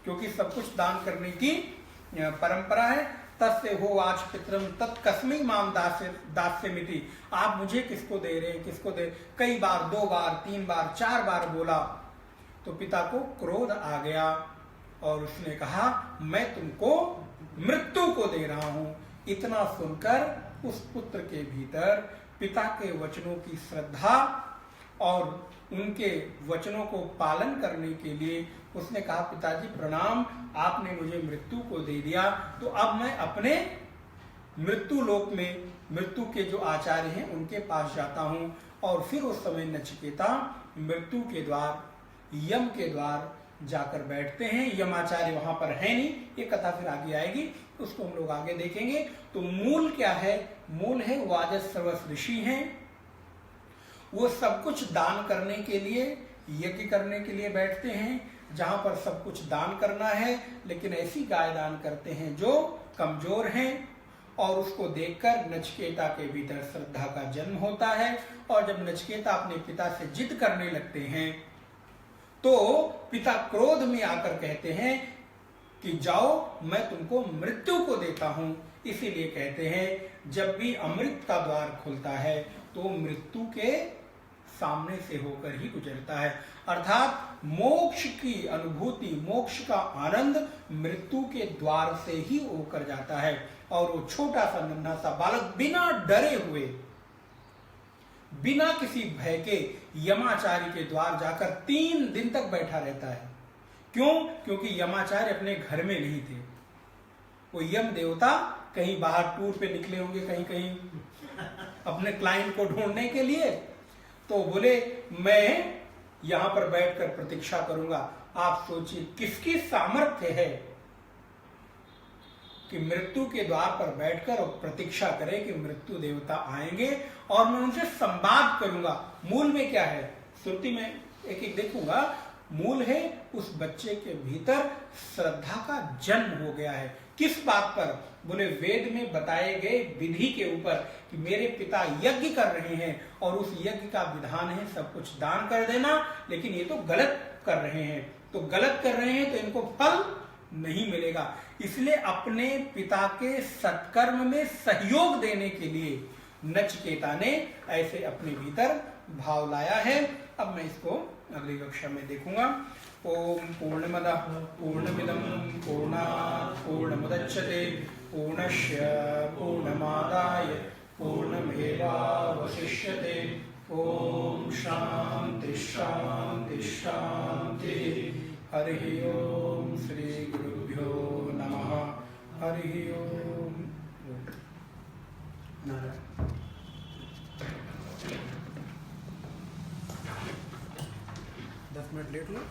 क्योंकि सब कुछ दान करने की परंपरा है। तस्य हो आज पितरम तत्कस्मै माम दास्यमिति। आप मुझे किसको दे रहे हैं, किसको दे? कई बार, 2 बार, 3 बार, 4 बार बोला तो पिता को क्रोध आ गया और उसने कहा मैं तुमको मृत्यु को दे रहा हूं। इतना सुनकर उस पुत्र के भीतर पिता के वचनों की श्रद्धा और उनके वचनों को पालन करने के लिए उसने कहा पिताजी प्रणाम, आपने मुझे मृत्यु को दे दिया, तो अब मैं अपने मृत्यु लोक में मृत्यु के जो आचार्य हैं उनके पास जाता हूं। और फिर उस समय नचिकेता मृत्यु के द्वार, यम के द्वार जाकर बैठते हैं। यमाचार्य वहां पर है नहीं, ये कथा फिर आगे आएगी, उसको हम लोग आगे देखेंगे। तो मूल क्या है? मूल है वाजस्रवस ऋषि हैं, वो सब कुछ दान करने के लिए, यज्ञ करने के लिए बैठते हैं जहां पर सब कुछ दान करना है, लेकिन ऐसी गाय दान करते हैं जो कमजोर हैं। और उसको देखकर नचिकेता के भीतर श्रद्धा का जन्म होता है। और जब नचिकेता अपने पिता से जिद करने लगते हैं तो पिता क्रोध में आकर कहते हैं कि जाओ, मैं तुमको मृत्यु को देता हूं। इसीलिए कहते हैं जब भी अमृत का द्वार खुलता है तो मृत्यु के सामने से होकर ही गुजरता है। अर्थात मोक्ष की अनुभूति, मोक्ष का आनंद मृत्यु के द्वार से ही होकर जाता है। और वो छोटा सा नन्हा सा बालक बिना डरे हुए, बिना किसी भय के यमाचार्य के द्वार जाकर 3 दिन तक बैठा रहता है। क्यों? क्योंकि यमाचार्य अपने घर में नहीं थे। वो यम देवता कहीं बाहर टूर पे निकले होंगे, कहीं कहीं अपने क्लाइंट को ढूंढने के लिए। तो बोले मैं यहां पर बैठकर प्रतीक्षा करूंगा। आप सोचिए किसकी सामर्थ्य है कि मृत्यु के द्वार पर बैठकर और प्रतीक्षा करे कि मृत्यु देवता आएंगे और मैं उनसे संवाद करूंगा। मूल में क्या है? श्रुति में एक एक देखूंगा। मूल है उस बच्चे के भीतर श्रद्धा का जन्म हो गया है। किस बात पर? बोले वेद में बताए गए विधि के ऊपर कि मेरे पिता यज्ञ कर रहे हैं और उस यज्ञ का विधान है सब कुछ दान कर देना, लेकिन ये तो गलत कर रहे हैं। तो गलत कर रहे हैं तो इनको फल नहीं मिलेगा। इसलिए अपने पिता के सत्कर्म में सहयोग देने के लिए नचिकेता ने ऐसे अपने भीतर भाव लाया है। अब मैं इसको अगली कक्षा में देखूंगा। ओम पूर्णमदः पूर्णमिदं पूर्णात् पूर्णमुदच्यते पूर्णस्य पूर्णमादाय पूर्णमेवावशिष्यते। ओम शांति शांति शांति। हरि ओम श्री गुरुभ्यो नमः। हरि ओम। नारायण। 10 मिनट लेट हुआ।